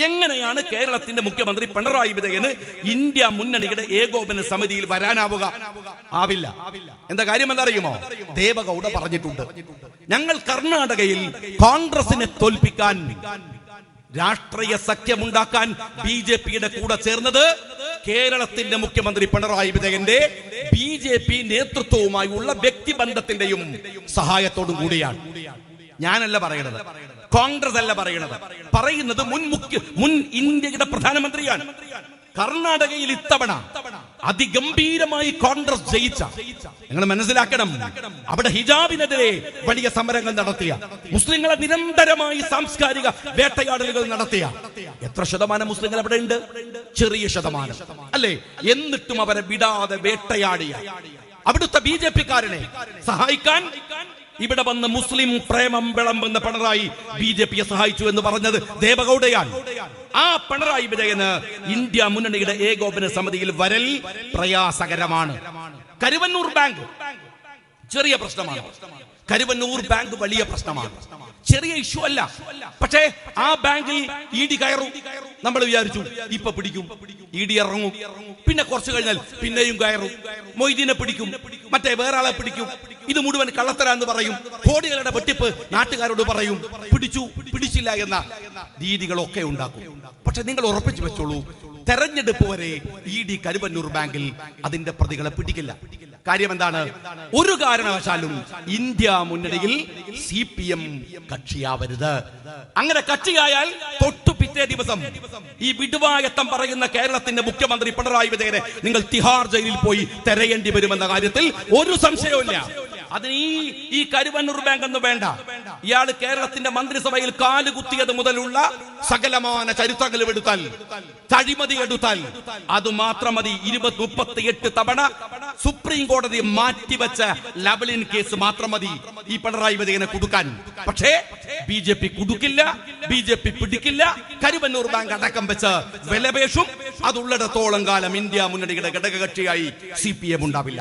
എങ്ങനെയാണ് കേരളത്തിന്റെ മുഖ്യമന്ത്രി പിണറായി വിജയന് ഇന്ത്യ മുന്നണിയുടെ ഏകോപന സമിതിയിൽ വരാനാവുക? ആവില്ല. എന്താ കാര്യം എന്നറിയുമോ? ദേവഗൌഡ പറഞ്ഞിട്ടുണ്ട്, ഞങ്ങൾ കർണാടകയിൽ കോൺഗ്രസിനെ തോൽപ്പിക്കാൻ, രാഷ്ട്രീയ സഖ്യമുണ്ടാക്കാൻ BJPയുടെ കൂടെ ചേർന്നത് കേരളത്തിന്റെ മുഖ്യമന്ത്രി പിണറായി വിജയന്റെ BJP നേതൃത്വവുമായുള്ള വ്യക്തിബന്ധത്തിന്റെയും സഹായത്തോടും കൂടിയാണ്. ഞാനല്ല പറയണത്, കോൺഗ്രസ് അല്ല പറയുന്നത് മുൻ ഇന്ത്യയുടെ പ്രധാനമന്ത്രിയാണ്. കർണാടകയിൽ ഇത്തവണ അതിഗംഭീരമായി കോൺഗ്രസ് ജയിച്ച, നിങ്ങൾ മനസ്സിലാക്കണം, അവിടെ ഹിജാബിനെതിരെ വലിയ സമരങ്ങൾ നടത്തിയ, മുസ്ലിങ്ങളെ നിരന്തരമായി സാംസ്കാരിക വേട്ടയാടലുകൾ നടത്തിയ എത്ര ശതമാനം മുസ്ലിങ്ങൾ അവിടെ ഉണ്ട്? ചെറിയ ശതമാനം അല്ലേ? എന്നിട്ടും അവരെ വിടാതെ വേട്ടയാടിയ അവിടുത്തെ BJP-കാരനെ സഹായിക്കാൻ ഇവിടെ വന്ന് മുസ്ലിം പ്രേമം വിളമ്പുന്ന പിണറായി BJPയെ സഹായിച്ചു എന്ന് പറഞ്ഞത് ദേവഗൌഡയാണ്. ആ പിണറായി വിജയന് ഇന്ത്യ മുന്നണിയുടെ ഏകോപന സമിതിയിൽ വരൽ പ്രയാസകരമാണ്. കരുവന്നൂർ ബാങ്ക് ചെറിയ പ്രശ്നമാണ്. കരുവന്നൂർ ബാങ്ക് വലിയ പ്രശ്നമാണ്. ചെറിയ ഇഷ്യൂ അല്ല. പക്ഷേ ആ ബാങ്കിൽ ED കയറും. നമ്മൾ വിചാരിച്ചു ഇപ്പൊ പിടിക്കും, ED ഇറങ്ങും, പിന്നെ കുറച്ചു കഴിഞ്ഞാൽ പിന്നെയും കയറും, മൊയ്തീനെ പിടിക്കും, മറ്റേ വേറെ ആളെ പിടിക്കും. ഇത് മുഴുവൻ കള്ളത്തരാന്ന് പറയും. കോടികളുടെ വെട്ടിപ്പ് നാട്ടുകാരോട് പറയും. പിടിച്ചില്ല എന്ന രീതികളൊക്കെ ഉണ്ടാക്കും. പക്ഷെ നിങ്ങൾ ഉറപ്പിച്ചു വെച്ചോളൂ, തെരഞ്ഞെടുപ്പ് വരെ ED കരുവന്നൂർ ബാങ്കിൽ അതിന്റെ പ്രതികളെ പിടിക്കില്ല. കാര്യം എന്താണ്? ഒരു കാരണവശാലും ഇന്ത്യ മുന്നണിയിൽ CPM കക്ഷിയാവരുത്. അങ്ങനെ കക്ഷിയായാൽ തൊട്ടു പിറ്റേ ദിവസം ഈ വിടുവായത്തം പറയുന്ന കേരളത്തിന്റെ മുഖ്യമന്ത്രി പിണറായി വിജയനെ നിങ്ങൾ തിഹാർ ജയിലിൽ പോയി തെരയേണ്ടി വരുമെന്ന കാര്യത്തിൽ ഒരു സംശയവുമില്ല. അതിന് ഈ കരുവന്നൂർ ബാങ്ക് ഒന്നും വേണ്ട. ഇയാൾ കേരളത്തിന്റെ മന്ത്രിസഭയിൽ കാലുകുത്തിയത് മുതലുള്ള സകലമാന ചരിത്രങ്ങൾ എടുത്താൽ, അഴിമതി എടുത്താൽ അത് മാത്രം മതി. 38 തവണ സുപ്രീം കോടതി മാറ്റിവെച്ച ലവലിൻ കേസ് മാത്രം മതി ഈ പിണറായി വിജയനെ കുടുക്കാൻ. പക്ഷേ BJP കുടുക്കില്ല, BJP പിടിക്കില്ല. കരുവന്നൂർ ബാങ്ക് അടക്കം വെച്ച് വിലപേശും. അതുള്ളിടത്തോളം കാലം ഇന്ത്യ മുന്നണിയുടെ ഘടകകക്ഷിയായി CPM ഉണ്ടാവില്ല.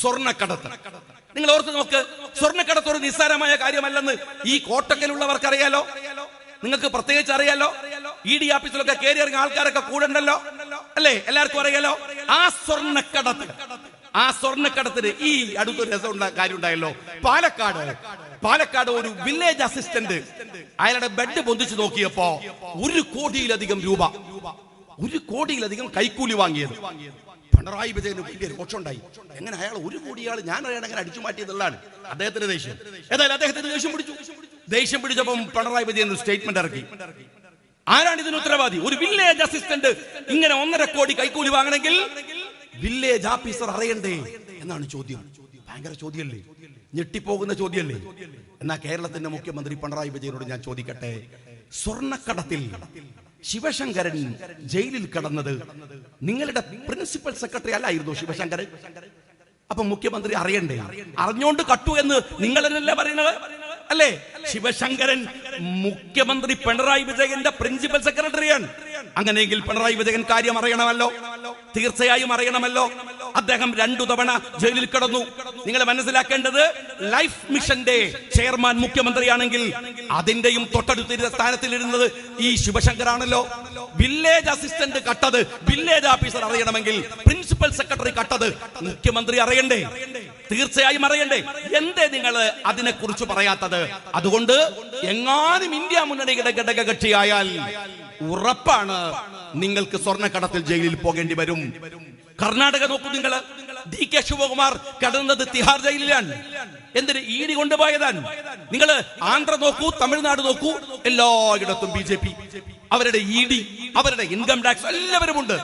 സ്വർണ്ണക്കടത്ത് നിങ്ങൾ ഓർത്ത് നോക്ക്. സ്വർണ്ണക്കടത്ത് ഒരു നിസ്സാരമായ കാര്യമല്ലെന്ന് ഈ കോട്ടക്കലുള്ളവർക്ക് അറിയാലോ, നിങ്ങൾക്ക് പ്രത്യേകിച്ച് അറിയാലോ. ED ഓഫീസിലൊക്കെ കയറി ഇറങ്ങിയ ആൾക്കാരൊക്കെ കൂടെ ഉണ്ടല്ലോ അല്ലേ? എല്ലാവർക്കും അറിയാലോ. ആ സ്വർണ്ണക്കടത്തിന് ഈ അടുത്തൊരു രസം കാര്യം ഉണ്ടായല്ലോ. പാലക്കാട് ഒരു വില്ലേജ് അസിസ്റ്റന്റ് അയാളുടെ ബെഡ് പൊന്തിച്ചു നോക്കിയപ്പോ 1 കോടിയിലധികം രൂപ, 1 കോടിയിലധികം കൈക്കൂലി വാങ്ങിയത്. പിണറായി വിജയന് വലിയ രോഷമുണ്ടായി. എങ്ങനെ അയാൾ 1 കോടി ഞാൻ അങ്ങനെ അടിച്ചു മാറ്റിയതുള്ളതാണ് അദ്ദേഹത്തിന്റെ ദേഷ്യം. ഏതായാലും അദ്ദേഹത്തിന് ദേഷ്യം പിടിച്ചപ്പം പിണറായി വിജയൻ സ്റ്റേറ്റ്മെന്റ് ഇറക്കി. ആരാണ് ഇതിന് ഉത്തരവാദി? ഒരു വില്ലേജ് അസിസ്റ്റന്റ് ഇങ്ങനെ 1.5 കോടി കൈക്കൂലി വാങ്ങണമെങ്കിൽ വില്ലേജ് ഓഫീസർ അറിയണ്ടേ എന്നാണ് ചോദ്യം. ഭയങ്കര ചോദ്യമല്ലേ, ഞെട്ടിപ്പോകുന്ന ചോദ്യമല്ലേ. എന്നാ കേരളത്തിന്റെ മുഖ്യമന്ത്രി പിണറായി വിജയനോട് ഞാൻ ചോദിക്കട്ടെ, സ്വർണ്ണക്കടത്തിൽ ശിവശങ്കരൻ ജയിലിൽ കടന്നത് നിങ്ങളുടെ പ്രിൻസിപ്പൽ സെക്രട്ടറി അല്ലായിരുന്നു ശിവശങ്കരൻ? അപ്പൊ മുഖ്യമന്ത്രി അറിയണ്ടേ? അറിഞ്ഞോണ്ട് കട്ടു എന്ന് നിങ്ങളല്ലേ പറയുന്നത് അല്ലേ? ശിവശങ്കരൻ മുഖ്യമന്ത്രി പിണറായി വിജയന്റെ പ്രിൻസിപ്പൽ സെക്രട്ടറിയാണ്. അങ്ങനെയെങ്കിൽ പിണറായി വിജയൻ കാര്യം അറിയണമല്ലോ, തീർച്ചയായും അറിയണമല്ലോ. അദ്ദേഹം 2 തവണ ജയിലിൽ കിടന്നു. നിങ്ങൾ മനസ്സിലാക്കേണ്ടത്, ലൈഫ് മിഷന്റെ ചെയർമാൻ മുഖ്യമന്ത്രിയാണെങ്കിൽ അതിന്റെയും തൊട്ടടുത്ത സ്ഥാനത്തിലിരുന്നത് ഈ ശിവശങ്കറാണല്ലോ. വില്ലേജ് അസിസ്റ്റന്റ് കട്ടത് വില്ലേജ് ഓഫീസർ അറിയണമെങ്കിൽ പ്രിൻസിപ്പൽ സെക്രട്ടറി കട്ടത് മുഖ്യമന്ത്രി അറിയണ്ടേ? തീർച്ചയായും അറിയണ്ടേ? എന്തേ നിങ്ങൾ അതിനെക്കുറിച്ച് പറയാത്തത്? അതുകൊണ്ട് എങ്ങാനും ഇന്ത്യ മുന്നണിയുടെ ഘടകകക്ഷിയായാൽ ഉറപ്പാണ് നിങ്ങൾക്ക് സ്വർണ്ണക്കടത്തിൽ ജയിലിൽ പോകേണ്ടി വരും. കർണാടക നോക്കൂ നിങ്ങൾ. DK ശിവകുമാർ കടന്നത് തിഹാർ ജയിലിലാണ്. എന്തിന്? ED കൊണ്ടുപോയതാണ്. നിങ്ങൾ ആന്ധ്ര നോക്കൂ, തമിഴ്നാട് നോക്കൂ, എല്ലായിടത്തും BJP. അവരുടെ ED, അവരുടെ ഇൻകം ടാക്സ് എല്ലാവരും ഉണ്ട്.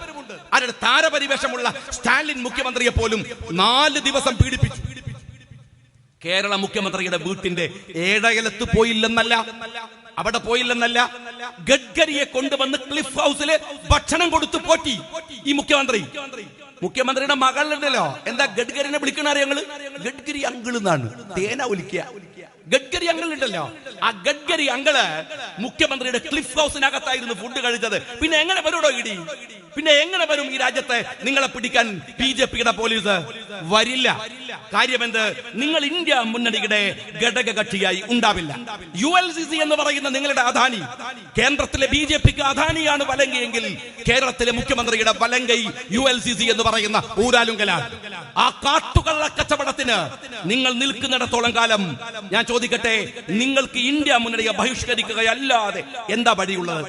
അവരുടെ താരപരിവേഷമുള്ള സ്റ്റാലിൻ മുഖ്യമന്ത്രിയെ പോലും 4 ദിവസം പീഡിപ്പിച്ചു. കേരള മുഖ്യമന്ത്രിയുടെ വീട്ടിന്റെ ഏഴയലത്ത് പോയില്ലെന്നല്ല, അവിടെ പോയില്ലെന്നല്ല, ഗഡ്കരിയെ കൊണ്ടുവന്ന് ക്ലിഫ് ഹൗസില് ഭക്ഷണം കൊടുത്തു പോറ്റി ഈ മുഖ്യമന്ത്രിയുടെ മകളുണ്ടല്ലോ. എന്താ ഗഡ്കരിനെ വിളിക്കണ ഞങ്ങള്? ഗഡ്കരി അങ്കിൾ എന്നാണ് തേന വിളിക്കുക. ഗഡ്കരി അങ്കിൾ ഉണ്ടല്ലോ, ആ ഗഡ്കരി അങ്കിള് മുഖ്യമന്ത്രിയുടെ ക്ലിഫ് ഹൗസിനകത്തായിരുന്നു ഫുഡ് കഴിച്ചത്. പിന്നെ എങ്ങനെ വരൂടോ ഇടി? പിന്നെ എങ്ങനെ വരും ഈ രാജ്യത്തെ നിങ്ങളെ പിടിക്കാൻ BJPയുടെ പോലീസ്? വരില്ല. കാര്യമെന്ത്? നിങ്ങൾ ഇന്ത്യ മുന്നണിയുടെ ഘടക കക്ഷിയായി ഉണ്ടാവില്ല. ULCC എന്ന് പറയുന്ന നിങ്ങളുടെ അദാനി, കേന്ദ്രത്തിലെ BJPക്ക് അദാനിയാണ് വലങ്കയെങ്കിൽ കേരളത്തിലെ മുഖ്യമന്ത്രിയുടെ വലങ്കൈ ULCC എന്ന് പറയുന്ന ഊരാലുങ്കലാണ്. ആ കാട്ടുകള്ള കച്ചവടത്തിന് നിങ്ങൾ നിൽക്കുന്നിടത്തോളം കാലം ഞാൻ ചോദിക്കട്ടെ, നിങ്ങൾക്ക് ഇന്ത്യ മുന്നണിയെ ബഹിഷ്കരിക്കുകയല്ലാതെ എന്താ വഴിയുള്ളത്?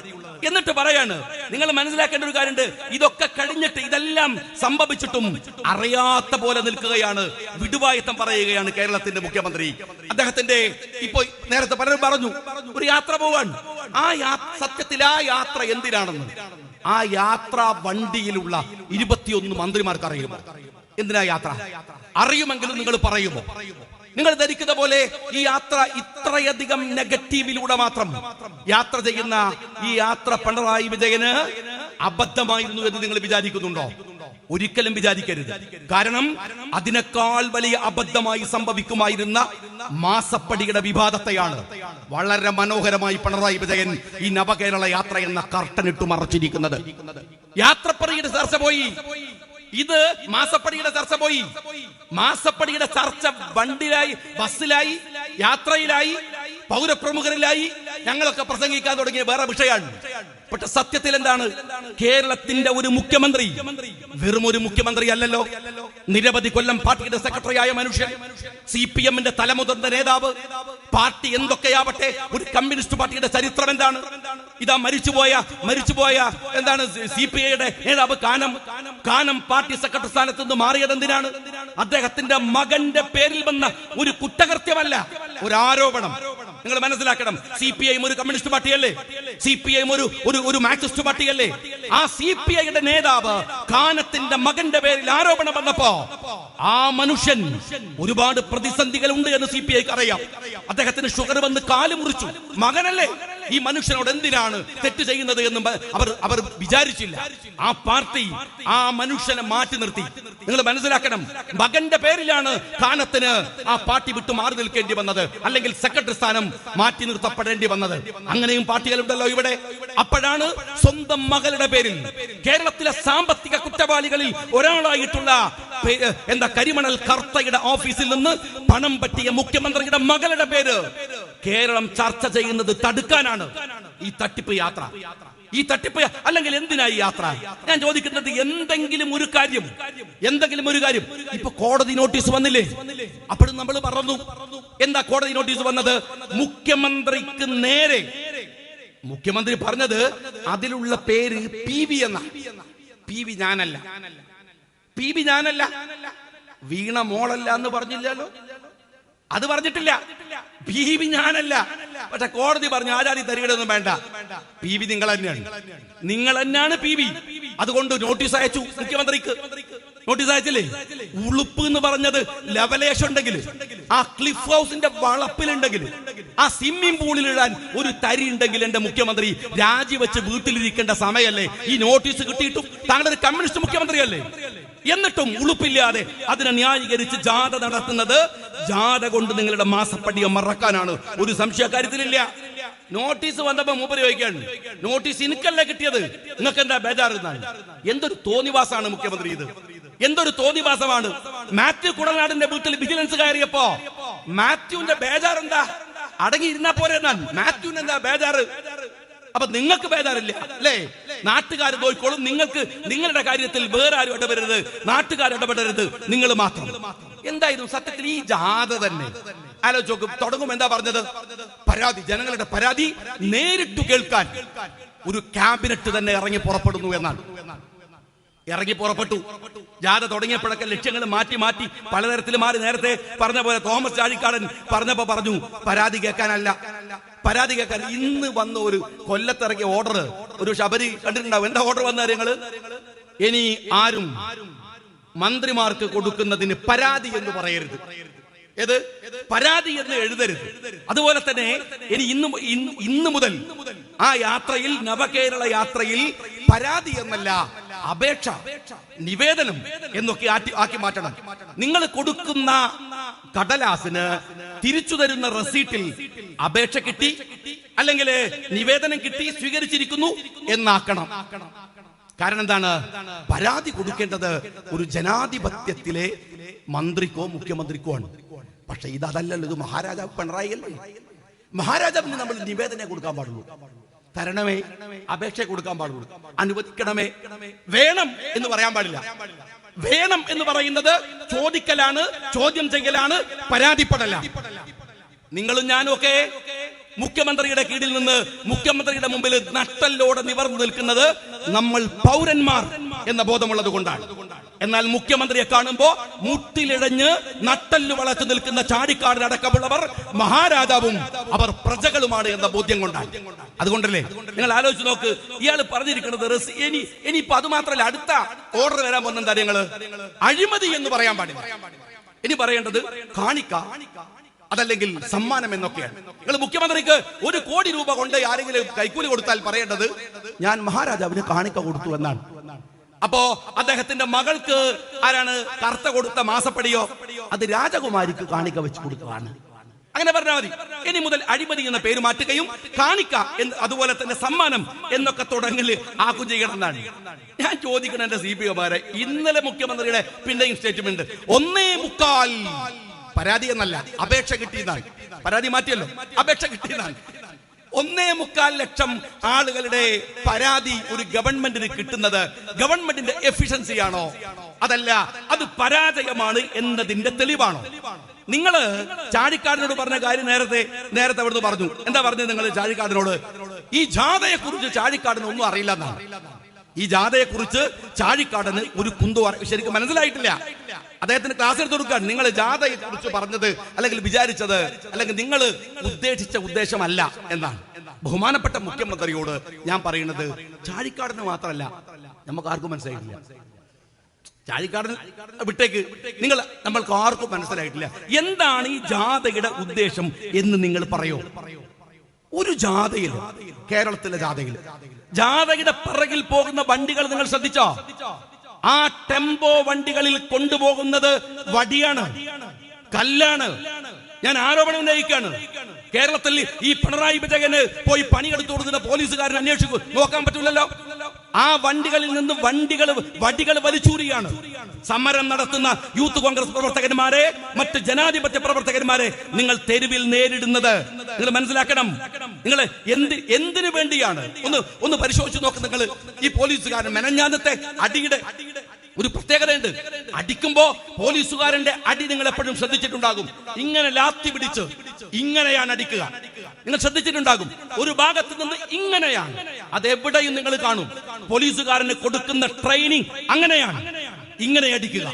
എന്നിട്ട് പറയാണ്, നിങ്ങൾ മനസ്സിലാക്കേണ്ട ഒരു കാര്യമുണ്ട്, ഇതൊക്കെ കഴിഞ്ഞിട്ട് ഇതെല്ലാം സംഭവിച്ചിട്ടും അറിയാത്ത പോലെ നിൽക്കുകയാണ്, വിടുവായത്തം പറയുകയാണ് കേരളത്തിന്റെ മുഖ്യമന്ത്രി. അദ്ദേഹത്തിന്റെ ഇപ്പൊ നേരത്തെ പലരും പറഞ്ഞു ഒരു യാത്ര പോവാണ്. സത്യത്തിൽ ആ യാത്ര എന്തിനാണെന്ന് ആ യാത്രാ വണ്ടിയിലുള്ള 21 മന്ത്രിമാർക്ക് അറിയുമോ? എന്തിനാ യാത്ര? അറിയുമെങ്കിലും നിങ്ങൾ പറയുമോ? നിങ്ങൾ ധരിക്കുന്ന പോലെ ഈ യാത്ര ഇത്രയധികം നെഗറ്റീവിലൂടെ മാത്രം യാത്ര ചെയ്യുന്ന ഈ യാത്ര പിണറായി വിജയന് അബദ്ധമായിരുന്നു എന്ന് നിങ്ങൾ വിചാരിക്കുന്നുണ്ടോ? ഒരിക്കലും വിചാരിക്കരുത്. കാരണം അതിനേക്കാൾ വലിയ അബദ്ധമായി സംഭവിക്കുമായിരുന്ന മാസപ്പടിയുടെ വിവാദത്തെയാണ് വളരെ മനോഹരമായി പിണറായി വിജയൻ ഈ നവകേരള യാത്ര എന്ന കർട്ടനിട്ട് മറച്ചിരിക്കുന്നത്. യാത്രപ്പടിയുടെ ചർച്ച പോയി, ഇത് മാസപ്പടിയുടെ ചർച്ച പോയി. മാസപ്പടിയുടെ ചർച്ച വണ്ടിയിലായി, ബസ്സിലായി, യാത്രയിലായി, പൗരപ്രമുഖരിലായി. ഞങ്ങളൊക്കെ പ്രസംഗിക്കാൻ തുടങ്ങിയ വേറെ വിഷയമാണ്. പക്ഷെ സത്യത്തിൽ എന്താണ്? കേരളത്തിന്റെ ഒരു മുഖ്യമന്ത്രി വെറും ഒരു മുഖ്യമന്ത്രി അല്ലല്ലോ. നിരവധി കൊല്ലം പാർട്ടിയുടെ സെക്രട്ടറിയായ മനുഷ്യൻ, CPMന്റെ തലമുതിർന്ന നേതാവ്. പാർട്ടി എന്തൊക്കെയാവട്ടെ, ഒരു കമ്മ്യൂണിസ്റ്റ് പാർട്ടിയുടെ ചരിത്രം എന്താണ്? ഇതാ മരിച്ചുപോയ എന്താണ് CPIയുടെ നേതാവ് കാനം പാർട്ടി സെക്രട്ടറി സ്ഥാനത്ത് നിന്ന് മാറിയത് എന്തിനാണ്? അദ്ദേഹത്തിന്റെ മകന്റെ പേരിൽ വന്ന ഒരു കുറ്റകൃത്യമല്ല, ഒരു ആരോപണം. നിങ്ങൾ മനസ്സിലാക്കണം. CPIM ഒരു കമ്മ്യൂണിസ്റ്റ് പാർട്ടിയല്ലേ? CPIM ഒരു മാർക്സിസ്റ്റ് പാർട്ടിയല്ലേ? ആ CPIയുടെ നേതാവ് കാനത്തിന്റെ മകന്റെ പേരിൽ ആരോപണം വന്നപ്പോ ആ മനുഷ്യൻ ഒരുപാട് പ്രതിസന്ധികൾ ഉണ്ട് എന്ന് CPIക്ക് അറിയാം. അദ്ദേഹത്തിന് ഷുഗർ വന്ന് കാല് മുറിച്ചു. മകനല്ലേ? ഈ മനുഷ്യനോട് എന്തിനാണ് തെറ്റ് ചെയ്യുന്നത് എന്നും അവർ വിചാരിച്ചില്ല. ആ പാർട്ടി ആ മനുഷ്യനെ മാറ്റി നിർത്തി. നിങ്ങൾ മനസ്സിലാക്കണം, മകന്റെ പേരിലാണ് കാനത്തിന് ആ പാർട്ടി വിട്ടു മാറി നിൽക്കേണ്ടി വന്നത്, അല്ലെങ്കിൽ സെക്രട്ടറി സ്ഥാനം മാറ്റി നിർത്തപ്പെടേണ്ടി വന്നത്. അങ്ങനെയും പാർട്ടികളുണ്ടല്ലോ ഇവിടെ. അപ്പോഴാണ് സ്വന്തം മകളുടെ പേരിൽ കേരളത്തിലെ സാമ്പത്തിക കുറ്റവാളികളിൽ ഒരാളായിട്ടുള്ള കരിമണൽ കർത്തയുടെ ഓഫീസിൽ നിന്ന് പണം പറ്റിയ മുഖ്യമന്ത്രിയുടെ മകളുടെ പേര് കേരളം ചർച്ച ചെയ്യുന്നത് തടുക്കാനാണ് ഈ തട്ടിപ്പ് യാത്ര. ഈ തട്ടിപ്പ് അല്ലെങ്കിൽ എന്തിനായി യാത്ര? ഞാൻ ചോദിക്കുന്നത്, എന്തെങ്കിലും ഒരു കാര്യം ഇപ്പൊ കോടതി നോട്ടീസ് വന്നില്ലേ? അപ്പോഴും നമ്മൾ പറഞ്ഞു, എന്താ കോടതി നോട്ടീസ് വന്നത്? മുഖ്യമന്ത്രിക്ക് നേരെ മുഖ്യമന്ത്രി പറഞ്ഞത് അതിലുള്ള പേര് PV എന്ന. PV ഞാനല്ല, വീണ മോളല്ല എന്ന് പറഞ്ഞില്ലല്ലോ. അത് പറഞ്ഞിട്ടില്ല. PV ഞാനല്ല. പക്ഷെ കോടതി പറഞ്ഞു ആചാരി തരികടൊന്നും വേണ്ട, PV നിങ്ങൾ തന്നെയാണ് PV. അതുകൊണ്ട് നോട്ടീസ് അയച്ചു മുഖ്യമന്ത്രിക്ക്. നോട്ടീസ് അയച്ചില്ലേ? ഉളുപ്പ് എന്ന് പറഞ്ഞത് ലവലേശം ഉണ്ടെങ്കിൽ, ആ ക്ലിഫ് ഹൗസിന്റെ വളപ്പിലുണ്ടെങ്കിൽ, ആ സ്വിമ്മിംഗ് പൂളിൽ ഇടാൻ ഒരു തരി ഉണ്ടെങ്കിൽ എന്റെ മുഖ്യമന്ത്രി രാജിവെച്ച് വീട്ടിലിരിക്കേണ്ട സമയല്ലേ ഈ നോട്ടീസ് കിട്ടിയിട്ടും? താങ്കളൊരു കമ്മ്യൂണിസ്റ്റ് മുഖ്യമന്ത്രിയല്ലേ? എന്നിട്ടും ഉളുപ്പില്ലാതെ അതിനെ ന്യായീകരിച്ച് ജാഥ നടത്തുന്നത്, ജാഥ കൊണ്ട് നിങ്ങളുടെ മാസപ്പടിയെ മറക്കാനാണ്. ഒരു സംശയ കാര്യത്തിലില്ല. നോട്ടീസ് വന്നപ്പോ മൂപ്പര് ചോദിക്കാണ്, നോട്ടീസ് എനിക്കല്ലേ കിട്ടിയത്, നിങ്ങൾക്ക് എന്താ ബേജാറുന്നാണ്? എന്തൊരു തോന്നിവാസമാണ് മുഖ്യമന്ത്രി ഇത്, എന്തൊരു തോന്നിവാസമാണ്. മാത്യു കുടനാടിന്റെ വീട്ടിൽ വിജിലൻസ് കയറിയപ്പോ മാത്യുവിന്റെ ബേജാറെന്താ? അടങ്ങിയിരുന്നാ പോരെ എന്നാണ്. മാത്യുവിന് എന്താ ബേജാറ്? അപ്പൊ നിങ്ങൾക്ക് ബേജാറില്ല അല്ലേ? നാട്ടുകാർ നോക്കിക്കോളും. നിങ്ങൾക്ക് നിങ്ങളുടെ കാര്യത്തിൽ വേറെ ആരും ഇടപെടരുത്, നാട്ടുകാർ ഇടപെടരുത്, നിങ്ങൾ മാത്രം. എന്തായിരുന്നു സത്യത്തിൽ ഈ ജാഥ തന്നെ? ആലോചിച്ച് തുടങ്ങും എന്താ പറഞ്ഞത്? പരാതി, ജനങ്ങളുടെ പരാതി നേരിട്ട് കേൾക്കാൻ ഒരു ക്യാബിനറ്റ് തന്നെ ഇറങ്ങി പുറപ്പെടുന്നു എന്നാണ്. ഇറങ്ങി പുറപ്പെട്ടു. ജാഥ തുടങ്ങിയപ്പോഴൊക്കെ ലക്ഷ്യങ്ങൾ മാറ്റി പലതരത്തിൽ മാറി. നേരത്തെ പറഞ്ഞ പോലെ തോമസ് ചാഴിക്കാടൻ പറഞ്ഞപ്പോ പറഞ്ഞു പരാതി കേൾക്കാനല്ല, പരാതി കേൾക്കാൻ. ഇന്ന് വന്ന ഒരു കൊല്ലത്തിറങ്ങിയ ഓർഡർ ഒരു ശബരി കണ്ടിട്ടുണ്ടാവും. എന്താ ഓർഡർ വന്ന കാര്യങ്ങള്? ഇനി ആരും മന്ത്രിമാർക്ക് കൊടുക്കുന്നതിന് പരാതി എന്ന് പറയരുത്. ഏത് പരാതി എന്ന് എഴുതരുത്. അതുപോലെ തന്നെ ഇനി ഇന്ന് മുതൽ ആ യാത്രയിൽ, നവകേരള യാത്രയിൽ പരാതി എന്നല്ല, അപേക്ഷ, നിവേദനം എന്നൊക്കെ ആക്കി മാറ്റണം. നിങ്ങൾ കൊടുക്കുന്ന കടലാസിന് തിരിച്ചു തരുന്ന റെസീറ്റിൽ അപേക്ഷ കിട്ടി, അല്ലെങ്കിൽ നിവേദനം കിട്ടി, സ്വീകരിച്ചിരിക്കുന്നു എന്നാക്കണം. കാരണം എന്താണ്? പരാതി കൊടുക്കേണ്ടത് ഒരു ജനാധിപത്യത്തിലെ മന്ത്രിക്കോ മുഖ്യമന്ത്രിക്കോ ആണ്. പക്ഷെ ഇതല്ലല്ലോ, ഇത് മഹാരാജാവ് പിണറായി അല്ലേ. മഹാരാജാവിന് നമ്മൾ നിവേദനം കൊടുക്കാൻ പാടുള്ളൂ, തരണമേ, അപേക്ഷ കൊടുക്കാൻ പാടുള്ളൂ, അനുവദിക്കണമേ, വേണം എന്ന് പറയാൻ പാടില്ല. വേണം എന്ന് പറയുന്നത് ചോദിക്കലാണ്, ചോദ്യം ചെയ്യലാണ്, പരാതിപ്പെടലാണ്. നിങ്ങളും ഞാനും ഒക്കെ മുഖ്യമന്ത്രിയുടെ കീഴിൽ നിന്ന് മുഖ്യമന്ത്രിയുടെ മുമ്പിൽ നട്ടല്ലോടെ നിവർന്നു നിൽക്കുന്നത് നമ്മൾ പൗരന്മാർ എന്ന ബോധമുള്ളത് കൊണ്ടാണ്. എന്നാൽ മുഖ്യമന്ത്രിയെ കാണുമ്പോൾ മുട്ടിലിഴഞ്ഞ് നട്ടല് വളച്ചു നിൽക്കുന്ന ചാഴിക്കാടനടക്കമുള്ളവർ മഹാരാജാവും അവർ പ്രജകളുമാണ് എന്ന ബോധ്യം കൊണ്ടാണ്. അതുകൊണ്ടല്ലേ നിങ്ങൾ ആലോചിച്ച് നോക്ക്, ഇയാൾ പറഞ്ഞിരിക്കുന്നത് ഇനിയിപ്പോ അത് മാത്രമല്ല, അടുത്ത ഓർഡർ വരാൻ പോകുന്ന കാര്യങ്ങള് അഴിമതി എന്ന് പറയാൻ പാടില്ല. ഇനി പറയേണ്ടത് കാണിക്ക, അതല്ലെങ്കിൽ സമ്മാനം എന്നൊക്കെയാണ്. നിങ്ങൾ മുഖ്യമന്ത്രിക്ക് 1 കോടി രൂപ കൊണ്ട് ആരെങ്കിലും കൈക്കൂലി കൊടുത്താൽ പറയേണ്ടത് ഞാൻ മഹാരാജാവിന് കാണിക്ക കൊടുത്തു എന്നാണ്. അപ്പോ അദ്ദേഹത്തിന്റെ മകൾക്ക് ആരാണ് കർത്ത കൊടുത്ത മാസപ്പടിയോ അത് രാജകുമാരിക്ക് കാണിക്ക വെച്ച് കൊടുക്കുകയാണ്. അങ്ങനെ പറഞ്ഞാൽ മതി. ഇനി മുതൽ അഴിമതി എന്ന പേര് മാറ്റുകയും കാണിക്ക അതുപോലെ തന്നെ സമ്മാനം എന്നൊക്കെ തുടങ്ങല് ആക്കും ചെയ്യണം എന്നാണ് ഞാൻ ചോദിക്കണം. എന്റെ CPOമാരെ, ഇന്നലെ മുഖ്യമന്ത്രിയുടെ പിന്നെയും സ്റ്റേറ്റ്മെന്റ് 1.25 പരാതി എന്നല്ല, അപേക്ഷ കിട്ടിയതാണ്. പരാതി മാറ്റിയല്ലോ, അപേക്ഷ കിട്ടിയതാണ്. 1.25 ലക്ഷം ആളുകളുടെ പരാതി ഒരു ഗവൺമെന്റിന് കിട്ടുന്നത് ഗവൺമെന്റിന്റെ എഫിഷ്യൻസി ആണോ, അതല്ല അത് പരാജയമാണ് എന്നതിന്റെ തെളിവാണോ? നിങ്ങള് ചാഴിക്കാടിനോട് പറഞ്ഞ കാര്യം നേരത്തെ അവിടുന്ന് പറഞ്ഞു. എന്താ പറഞ്ഞത് നിങ്ങൾ ചാഴിക്കാടിനോട്? ഈ ജാഥയെ കുറിച്ച് ചാഴിക്കാടിന് ഒന്നും അറിയില്ല എന്നാണ്. ഈ ജാഥയെ കുറിച്ച് ചാഴിക്കാടന് ഒരു കുന്തു ശരിക്കും മനസ്സിലായിട്ടില്ല. അദ്ദേഹത്തിന് ക്ലാസ് എടുത്ത് കൊടുക്കാൻ നിങ്ങൾ ജാഥയെ കുറിച്ച് പറഞ്ഞത് അല്ലെങ്കിൽ വിചാരിച്ചത് അല്ലെങ്കിൽ നിങ്ങൾ ഉദ്ദേശിച്ച ഉദ്ദേശമല്ല എന്നാണ്. ബഹുമാനപ്പെട്ട മുഖ്യമന്ത്രിയോട് ഞാൻ പറയുന്നത് ചാഴിക്കാടന് മാത്രമല്ല, നമുക്ക് ആർക്കും മനസ്സിലായിട്ടില്ല. ചാഴിക്കാടൻ വിട്ടേക്ക്, നമ്മൾക്ക് ആർക്കും മനസ്സിലായിട്ടില്ല എന്താണ് ഈ ജാഥയുടെ ഉദ്ദേശം എന്ന് നിങ്ങൾ പറയോ? ഒരു ജാഥയിൽ, കേരളത്തിലെ ജാഥയുടെ പിറകിൽ പോകുന്ന വണ്ടികൾ നിങ്ങൾ ശ്രദ്ധിച്ചോ? ആ ടെമ്പോ വണ്ടികളിൽ കൊണ്ടുപോകുന്നത് വടിയാണ്, കല്ലാണ്. ഞാൻ ആരോപണം ഉന്നയിക്കാണ്. കേരളത്തിൽ ഈ പിണറായി വിജയന് പോയി പണിയെടുത്തു കൊടുക്കുന്ന പോലീസുകാരൻ അന്വേഷിക്കും, നോക്കാൻ പറ്റില്ലല്ലോ. ആ വണ്ടികളിൽ നിന്ന് വടികൾ വലിച്ചൂരിയാണ്. സമരം നടത്തുന്ന യൂത്ത് കോൺഗ്രസ് പ്രവർത്തകന്മാരെ, മറ്റ് ജനാധിപത്യ പ്രവർത്തകന്മാരെ നിങ്ങൾ തെരുവിൽ നേരിടുന്നത് നിങ്ങൾ മനസ്സിലാക്കണം. നിങ്ങൾ എന്തിനു വേണ്ടിയാണ് ഒന്ന് പരിശോധിച്ച് നോക്ക്. നിങ്ങൾ ഈ പോലീസുകാരൻ മെനഞ്ഞാന്നത്തെ അടിയുടെ ഒരു പ്രത്യേകതയുണ്ട്. അടിക്കുമ്പോ പോലീസുകാരന്റെ അടി നിങ്ങൾ എപ്പോഴും ശ്രദ്ധിച്ചിട്ടുണ്ടാകും. ഇങ്ങനെ ലാത്തി പിടിച്ച് ഇങ്ങനെയാണ് അടിക്കുക. നിങ്ങൾ ശ്രദ്ധിച്ചിട്ടുണ്ടാകും. ഒരു ഭാഗത്ത് നിന്ന് ഇങ്ങനെയാണ്, അതെവിടെയും നിങ്ങൾ കാണും. പോലീസുകാരന് കൊടുക്കുന്ന ട്രെയിനിങ് അങ്ങനെയാണ്, ഇങ്ങനെ അടിക്കുക.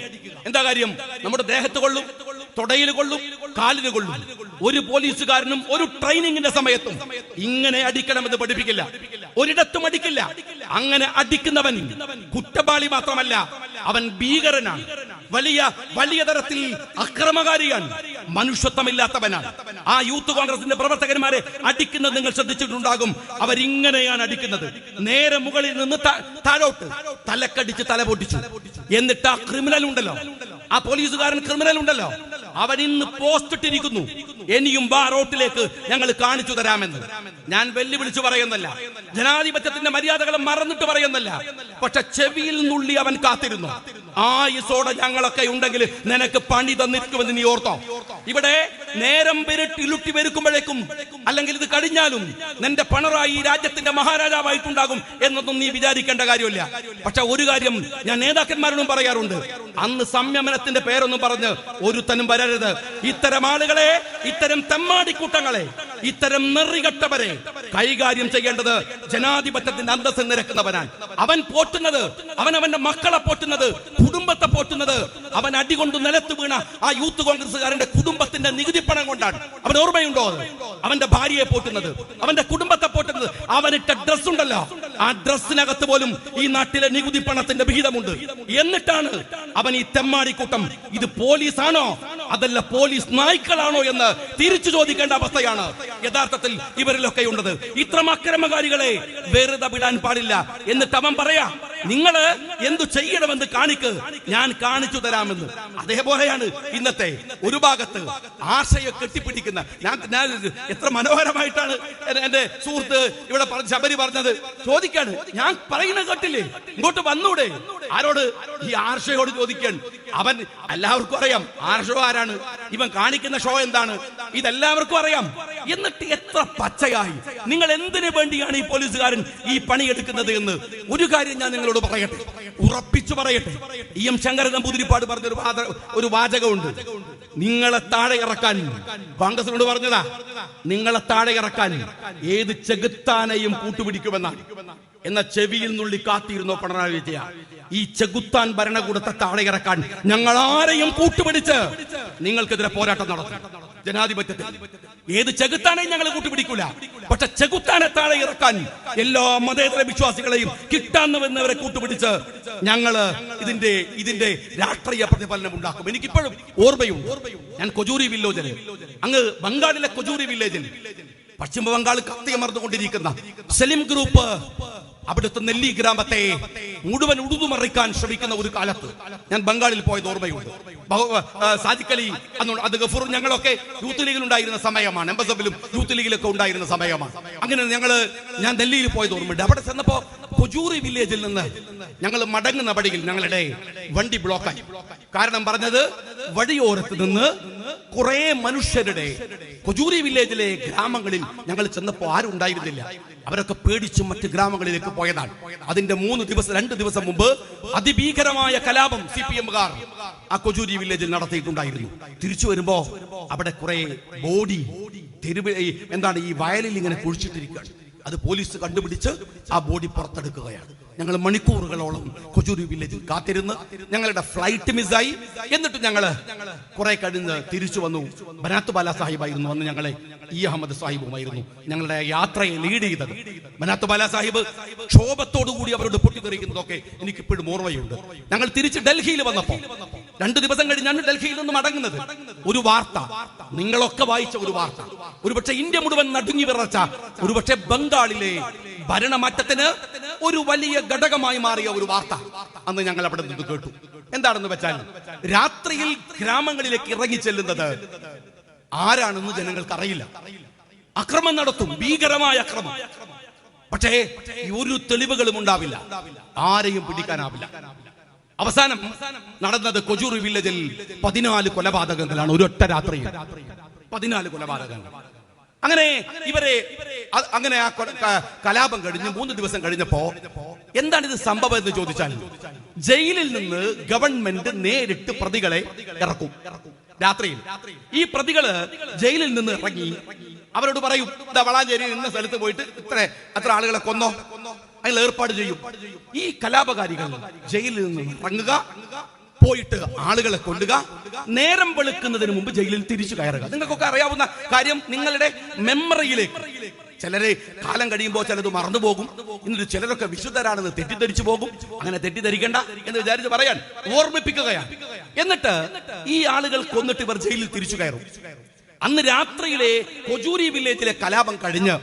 എന്താ കാര്യം? നമ്മുടെ ദേഹത്ത് കൊള്ളും, തൊടയിൽ കൊള്ളും, കാലിന് കൊള്ളും. ഒരു പോലീസുകാരനും ഒരു ട്രെയിനിങ്ങിന്റെ സമയത്തും ഇങ്ങനെ അടിക്കണമെന്ന് പഠിപ്പിക്കില്ല, ഒരിടത്തും അടിക്കില്ല. അങ്ങനെ അടിക്കുന്നവൻ കുറ്റവാളി മാത്രമല്ല, അവൻ ഭീകരനാണ്, വലിയ തരത്തിൽ അക്രമകാരിയാണ്, മനുഷ്യത്വമില്ലാത്തവനാണ്. ആ യൂത്ത് കോൺഗ്രസിന്റെ പ്രവർത്തകന്മാരെ അടിക്കുന്നത് നിങ്ങൾ ശ്രദ്ധിച്ചിട്ടുണ്ടാകും. അവരിങ്ങനെയാണ് അടിക്കുന്നത്. നേരെ മുകളിൽ നിന്ന് താഴോട്ട് തലക്കടിച്ച് തല പൊട്ടിച്ചു. എന്നിട്ട് ആ ക്രിമിനൽ ഉണ്ടല്ലോ, ആ പോലീസുകാരൻ ക്രിമിനൽ ഉണ്ടല്ലോ, അവൻ ഇന്ന് പോസ്റ്റ് ഇട്ടിരിക്കുന്നു, ഇനിയും വാ റോട്ടിലേക്ക് ഞങ്ങൾ കാണിച്ചു തരാമെന്ന്. ഞാൻ വെല്ലുവിളിച്ചു പറയുന്നല്ല, ജനാധിപത്യത്തിന്റെ മര്യാദകളെ മറന്നിട്ട് പറയുന്നല്ല. പക്ഷെ ചെവിയിൽ നുള്ളി അവൻ കാത്തിരുന്നു. ആയുസോടെ ഞങ്ങളൊക്കെ ഉണ്ടെങ്കിൽ നിനക്ക് പണി തന്നിരിക്കുമെന്ന് നീ ഓർത്തോ? ഇവിടെ നേരം ഇരുട്ടി വരുമ്പോഴേക്കും അല്ലെങ്കിൽ ഇത് കഴിഞ്ഞാലും നിന്റെ പിണറായി ഈ രാജ്യത്തിന്റെ മഹാരാജാവായിട്ടുണ്ടാകും എന്നൊന്നും നീ വിചാരിക്കേണ്ട കാര്യമില്ല. പക്ഷെ ഒരു കാര്യം ഞാൻ നേതാക്കന്മാരോടും പറയാറുണ്ട്, അന്ന് സംയമനത്തിന്റെ പേരൊന്നും പറഞ്ഞ് ഒരുത്തനും വരരുത്. ഇത്തരം ആളുകളെ, ഇത്തരം തെമ്മാടിക്കൂട്ടങ്ങളെ, ഇത്തരം നെറികെട്ടവരെ കൈകാര്യം ചെയ്യേണ്ടത് ജനാധിപത്യത്തിന്റെ അന്തസ്സ് നിരക്കുന്നവനാണ്. അവൻ പോറ്റുന്നത്, അവന്റെ മക്കളെ പോറ്റുന്നത്, കുടുംബത്തെ പോറ്റുന്നത്, അവൻ അടികൊണ്ട് നിലത്ത് വീണ ആ യൂത്ത് കോൺഗ്രസുകാരന്റെ കുടുംബത്തിന്റെ നികുതി പണം കൊണ്ടാണ്. അവൻ ഓർമ്മയുണ്ടോ? അവന്റെ ഭാര്യയെ പോറ്റുന്നത്, അവന്റെ കുടുംബത്തെ പോട്ടെന്നത് അവനിട്ട ഡ്രസ് ഉണ്ടല്ലോ, ആ ഡ്രസ്സിനകത്ത് പോലും ഈ നാട്ടിലെ നികുതി പണത്തിന്റെ വിഹിതമുണ്ട്. എന്നിട്ടാണ് അവൻ ഈ തെമ്മാടിക്കൂട്ടം ഇത് പോലീസാണോ അതല്ല പോലീസ് നായ്ക്കളാണോ എന്ന് തിരിച്ചു ചോദിക്കേണ്ട അവസ്ഥയാണ് യഥാർത്ഥത്തിൽ ഇവരിലൊക്കെ ഉള്ളത്. ഇത്തരം അക്രമകാരികളെ വെറുതെ വിടാൻ പാടില്ല. എന്നിട്ട് അവൻ പറയാ, നിങ്ങള് എന്തു ചെയ്യണമെന്ന് കാണിക്ക്, ഞാൻ കാണിച്ചു തരാമെന്ന്. അതേപോലെയാണ് ഇന്നത്തെ ഒരു ഭാഗത്ത് ആശയെ കെട്ടിപ്പിടിക്കുന്ന ഞാൻ എത്ര മനോഹരമായിട്ടാണ് എന്റെ സുഹൃത്ത് ഇവിടെ ശബരി പറഞ്ഞത്. ചോദിക്കാണ്, ഞാൻ പറയുന്ന കേട്ടില്ലേ, ഇങ്ങോട്ട് വന്നൂടെ? ആരോട്? ഈ ആർഷയോട് ചോദിക്കാൻ. അവൻ എല്ലാവർക്കും അറിയാം ആർഷോ ആരാണ്, ഇവൻ കാണിക്കുന്ന ഷോ എന്താണ്, ഇതെല്ലാവർക്കും അറിയാം. എന്നിട്ട് എത്ര പച്ചയായി നിങ്ങൾ എന്തിനു വേണ്ടിയാണ് ഈ പോലീസുകാരൻ ഈ പണിയെടുക്കുന്നത് എന്ന് ഒരു കാര്യം ഞാൻ നിങ്ങളോട് പറയട്ടെ, ഉറപ്പിച്ചു പറയട്ടെ. എം ശങ്കരൻ നമ്പൂതിരിപ്പാട് പറഞ്ഞൊരു ഒരു വാചകമുണ്ട്, നിങ്ങളെ താഴെ ഇറക്കാൻ, കോൺഗ്രസിനോട് പറഞ്ഞതാ, നിങ്ങളെ താഴെ ഇറക്കാൻ ഏത് ചെകുത്താനെയും കൂട്ടുപിടിക്കുമെന്നാണ്. എന്ന ചെവിയിൽ നുള്ളി കാത്തിരുന്നോ പിണറായി വിജയ? ഈ ചെകുത്താൻ ഭരണകൂടത്തെ താഴെ ഇറക്കാൻ ഞങ്ങൾ ആരെയും കൂട്ടുപിടിച്ച് നിങ്ങൾക്കെതിരെ പോരാട്ടം നടത്തും. ജനാധിപത്യത്തിൽ ഏത് ചെകുത്താനെയും ഞങ്ങൾ കൂട്ടുപിടിക്കൂല. പക്ഷെ ചെകുത്താനെ താഴെ ഇറക്കാൻ എല്ലാ മതേതര വിശ്വാസികളെയും കിട്ടാവുന്നവരെ കൂട്ടുപിടിച്ച് ഞങ്ങള് ഇതിന്റെ രാഷ്ട്രീയ പ്രതിഫലനം ഉണ്ടാക്കും. എനിക്കിപ്പോഴും ഓർമ്മയുണ്ട്, ഞാൻ കൊജൂരി വില്ലേജിൽ, അങ്ങ് ബംഗാളിലെ കൊജൂരി വില്ലേജിൽ പശ്ചിമ ബംഗാൾ കത്തിയമർന്നുകൊണ്ടിരിക്കുന്ന സലിം ഗ്രൂപ്പ് അവിടുത്തെ നെല്ലി ഗ്രാമത്തെ മുഴുവൻ ഉടുതുമറിക്കാൻ ശ്രമിക്കുന്ന ഒരു കാലത്ത് ഞാൻ ബംഗാളിൽ പോയത് ഓർമ്മയുണ്ട്. സാദിഖ് അലി, അത് ഗഫൂർ, ഞങ്ങളൊക്കെ യൂത്ത് ലീഗിൽ ഉണ്ടായിരുന്ന സമയമാണ്, എംബസബിലും യൂത്ത് ലീഗിലൊക്കെ ഉണ്ടായിരുന്ന സമയമാണ്. അങ്ങനെ ഞാൻ ഡൽഹിയിൽ പോയത് ഓർമ്മയുണ്ട്. അവിടെ ചെന്നപ്പോ കൊജൂറി വില്ലേജിൽ നിന്ന് ഞങ്ങൾ മടങ്ങുന്ന വഴിയിൽ ഞങ്ങളുടെ വണ്ടി ബ്ലോക്കായി. കാരണം പറഞ്ഞത്, വഴിയോരത്ത് നിന്ന് കുറെ മനുഷ്യരുടെ കൊജൂറി വില്ലേജിലെ ഗ്രാമങ്ങളിൽ ഞങ്ങൾ ചെന്നപ്പോ ആരും ഉണ്ടായിരുന്നില്ല. അവരൊക്കെ പേടിച്ചും മറ്റ് ഗ്രാമങ്ങളിലേക്ക് പോയതാണ്. അതിന്റെ 2 ദിവസം മുമ്പ് അതിഭീകരമായ കലാപം CPM-കാർ ആ കൊജൂരി വില്ലേജിൽ നടത്തിയിട്ടുണ്ടായിരുന്നു. തിരിച്ചു വരുമ്പോ അവിടെ കുറെ ബോഡി ഈ വയലിൽ ഇങ്ങനെ കുഴിച്ചിട്ടിരിക്കുകയാണ്. അത് പോലീസ് കണ്ടുപിടിച്ച് ആ ബോഡി പുറത്തെടുക്കുകയാണ്. ഞങ്ങൾ മണിക്കൂറുകളോളം കൊജൂരി വില്ലേജിൽ കാത്തിരുന്ന് ഞങ്ങളുടെ ഫ്ലൈറ്റ് മിസ്സായി. എന്നിട്ട് ഞങ്ങള് കുറെ കഴിഞ്ഞ് തിരിച്ചു വന്നു. ബനാത്ത് ബാല സാഹിബായിരുന്നു അന്ന് ഞങ്ങളെ അഹമ്മദ് സാഹിബുമായിരുന്നു ഞങ്ങളുടെ യാത്രയെ ലീഡ് ചെയ്തത്. ബനാത്ത് ബാല സാഹിബ് ക്ഷോഭത്തോടുകൂടി അവരോട് പൊട്ടിത്തെറിക്കുന്നതൊക്കെ എനിക്കിപ്പോഴും ഓർമ്മയുണ്ട്. ഞങ്ങൾ തിരിച്ച് ഡൽഹിയിൽ വന്നപ്പോ 2 ദിവസം കഴിഞ്ഞാണ് ഡൽഹിയിൽ നിന്ന് മടങ്ങുന്നത്. ഒരു വാർത്ത, നിങ്ങളൊക്കെ വായിച്ച ഒരു വാർത്ത, ഒരുപക്ഷെ ഇന്ത്യ മുഴുവൻ നടുങ്ങി വിറച്ച, ഒരുപക്ഷെ ബംഗാളിലെ ഭരണമാറ്റത്തിന് ഒരു വലിയ ഘടകമായി മാറിയ ഒരു വാർത്ത അന്ന് ഞങ്ങൾ അവിടെ നിന്ന് കേട്ടു. എന്താണെന്ന് വെച്ചാൽ, രാത്രിയിൽ ഗ്രാമങ്ങളിലേക്ക് ഇറങ്ങി ചെല്ലുന്നത് ആരാണെന്ന് ജനങ്ങൾക്ക് അറിയില്ല. അക്രമം നടത്തും, ഭീകരമായ അക്രമം. പക്ഷേ ഒരു തെളിവുകളും ഉണ്ടാവില്ല, ആരെയും പിടിക്കാനാവില്ല. അവസാനം നടന്നത് കൊജൂറി വില്ലേജിൽ 14 കൊലപാതകങ്ങളാണ് ഒരൊറ്റ രാത്രിയിൽ. 14 കൊലപാതകങ്ങൾ. അങ്ങനെ ആ കലാപം കഴിഞ്ഞ് 3 ദിവസം കഴിഞ്ഞപ്പോ എന്താണ് ഇത് സംഭവം എന്ന് ചോദിച്ചാൽ, ജയിലിൽ നിന്ന് ഗവൺമെന്റ് നേരിട്ട് പ്രതികളെ ഇറക്കും രാത്രിയിൽ. ഈ പ്രതികള് ജയിലിൽ നിന്ന് ഇറങ്ങി അവരോട് പറയും, വളാഞ്ചേരി ഇന്ന സ്ഥലത്ത് പോയിട്ട് എത്ര ആളുകളെ കൊന്നോ, അതിൽ ഏർപ്പാട് ചെയ്യും. ഈ കലാപകാരികൾ ജയിലിൽ നിന്ന് ഇറങ്ങുക, പോയിട്ട് ആളുകളെ കൊല്ലുക, നേരം വെളുക്കുന്നതിന് മുമ്പ് ജയിലിൽ തിരിച്ചു കയറുക. നിങ്ങൾക്കൊക്കെ അറിയാവുന്ന കാര്യം. നിങ്ങളുടെ മെമ്മറിയിലേക്ക് ചിലരെ കാലം കഴിയുമ്പോൾ ചിലത് മറന്നുപോകും. എന്നിട്ട് ചിലരൊക്കെ വിശുദ്ധരാണെന്ന് തെറ്റിദ്ധരിച്ചു പോകും. അങ്ങനെ തെറ്റിദ്ധരിക്കണ്ട എന്ന് വിചാരിച്ച് പറയാൻ ഓർമ്മിപ്പിക്കുകയാണ്. എന്നിട്ട് ഈ ആളുകൾ കൊന്നിട്ട് ഇവർ ജയിലിൽ തിരിച്ചു കയറും. അന്ന് രാത്രിയിലെ കൊജൂരി വില്ലേജിലെ കലാപം കഴിഞ്ഞ്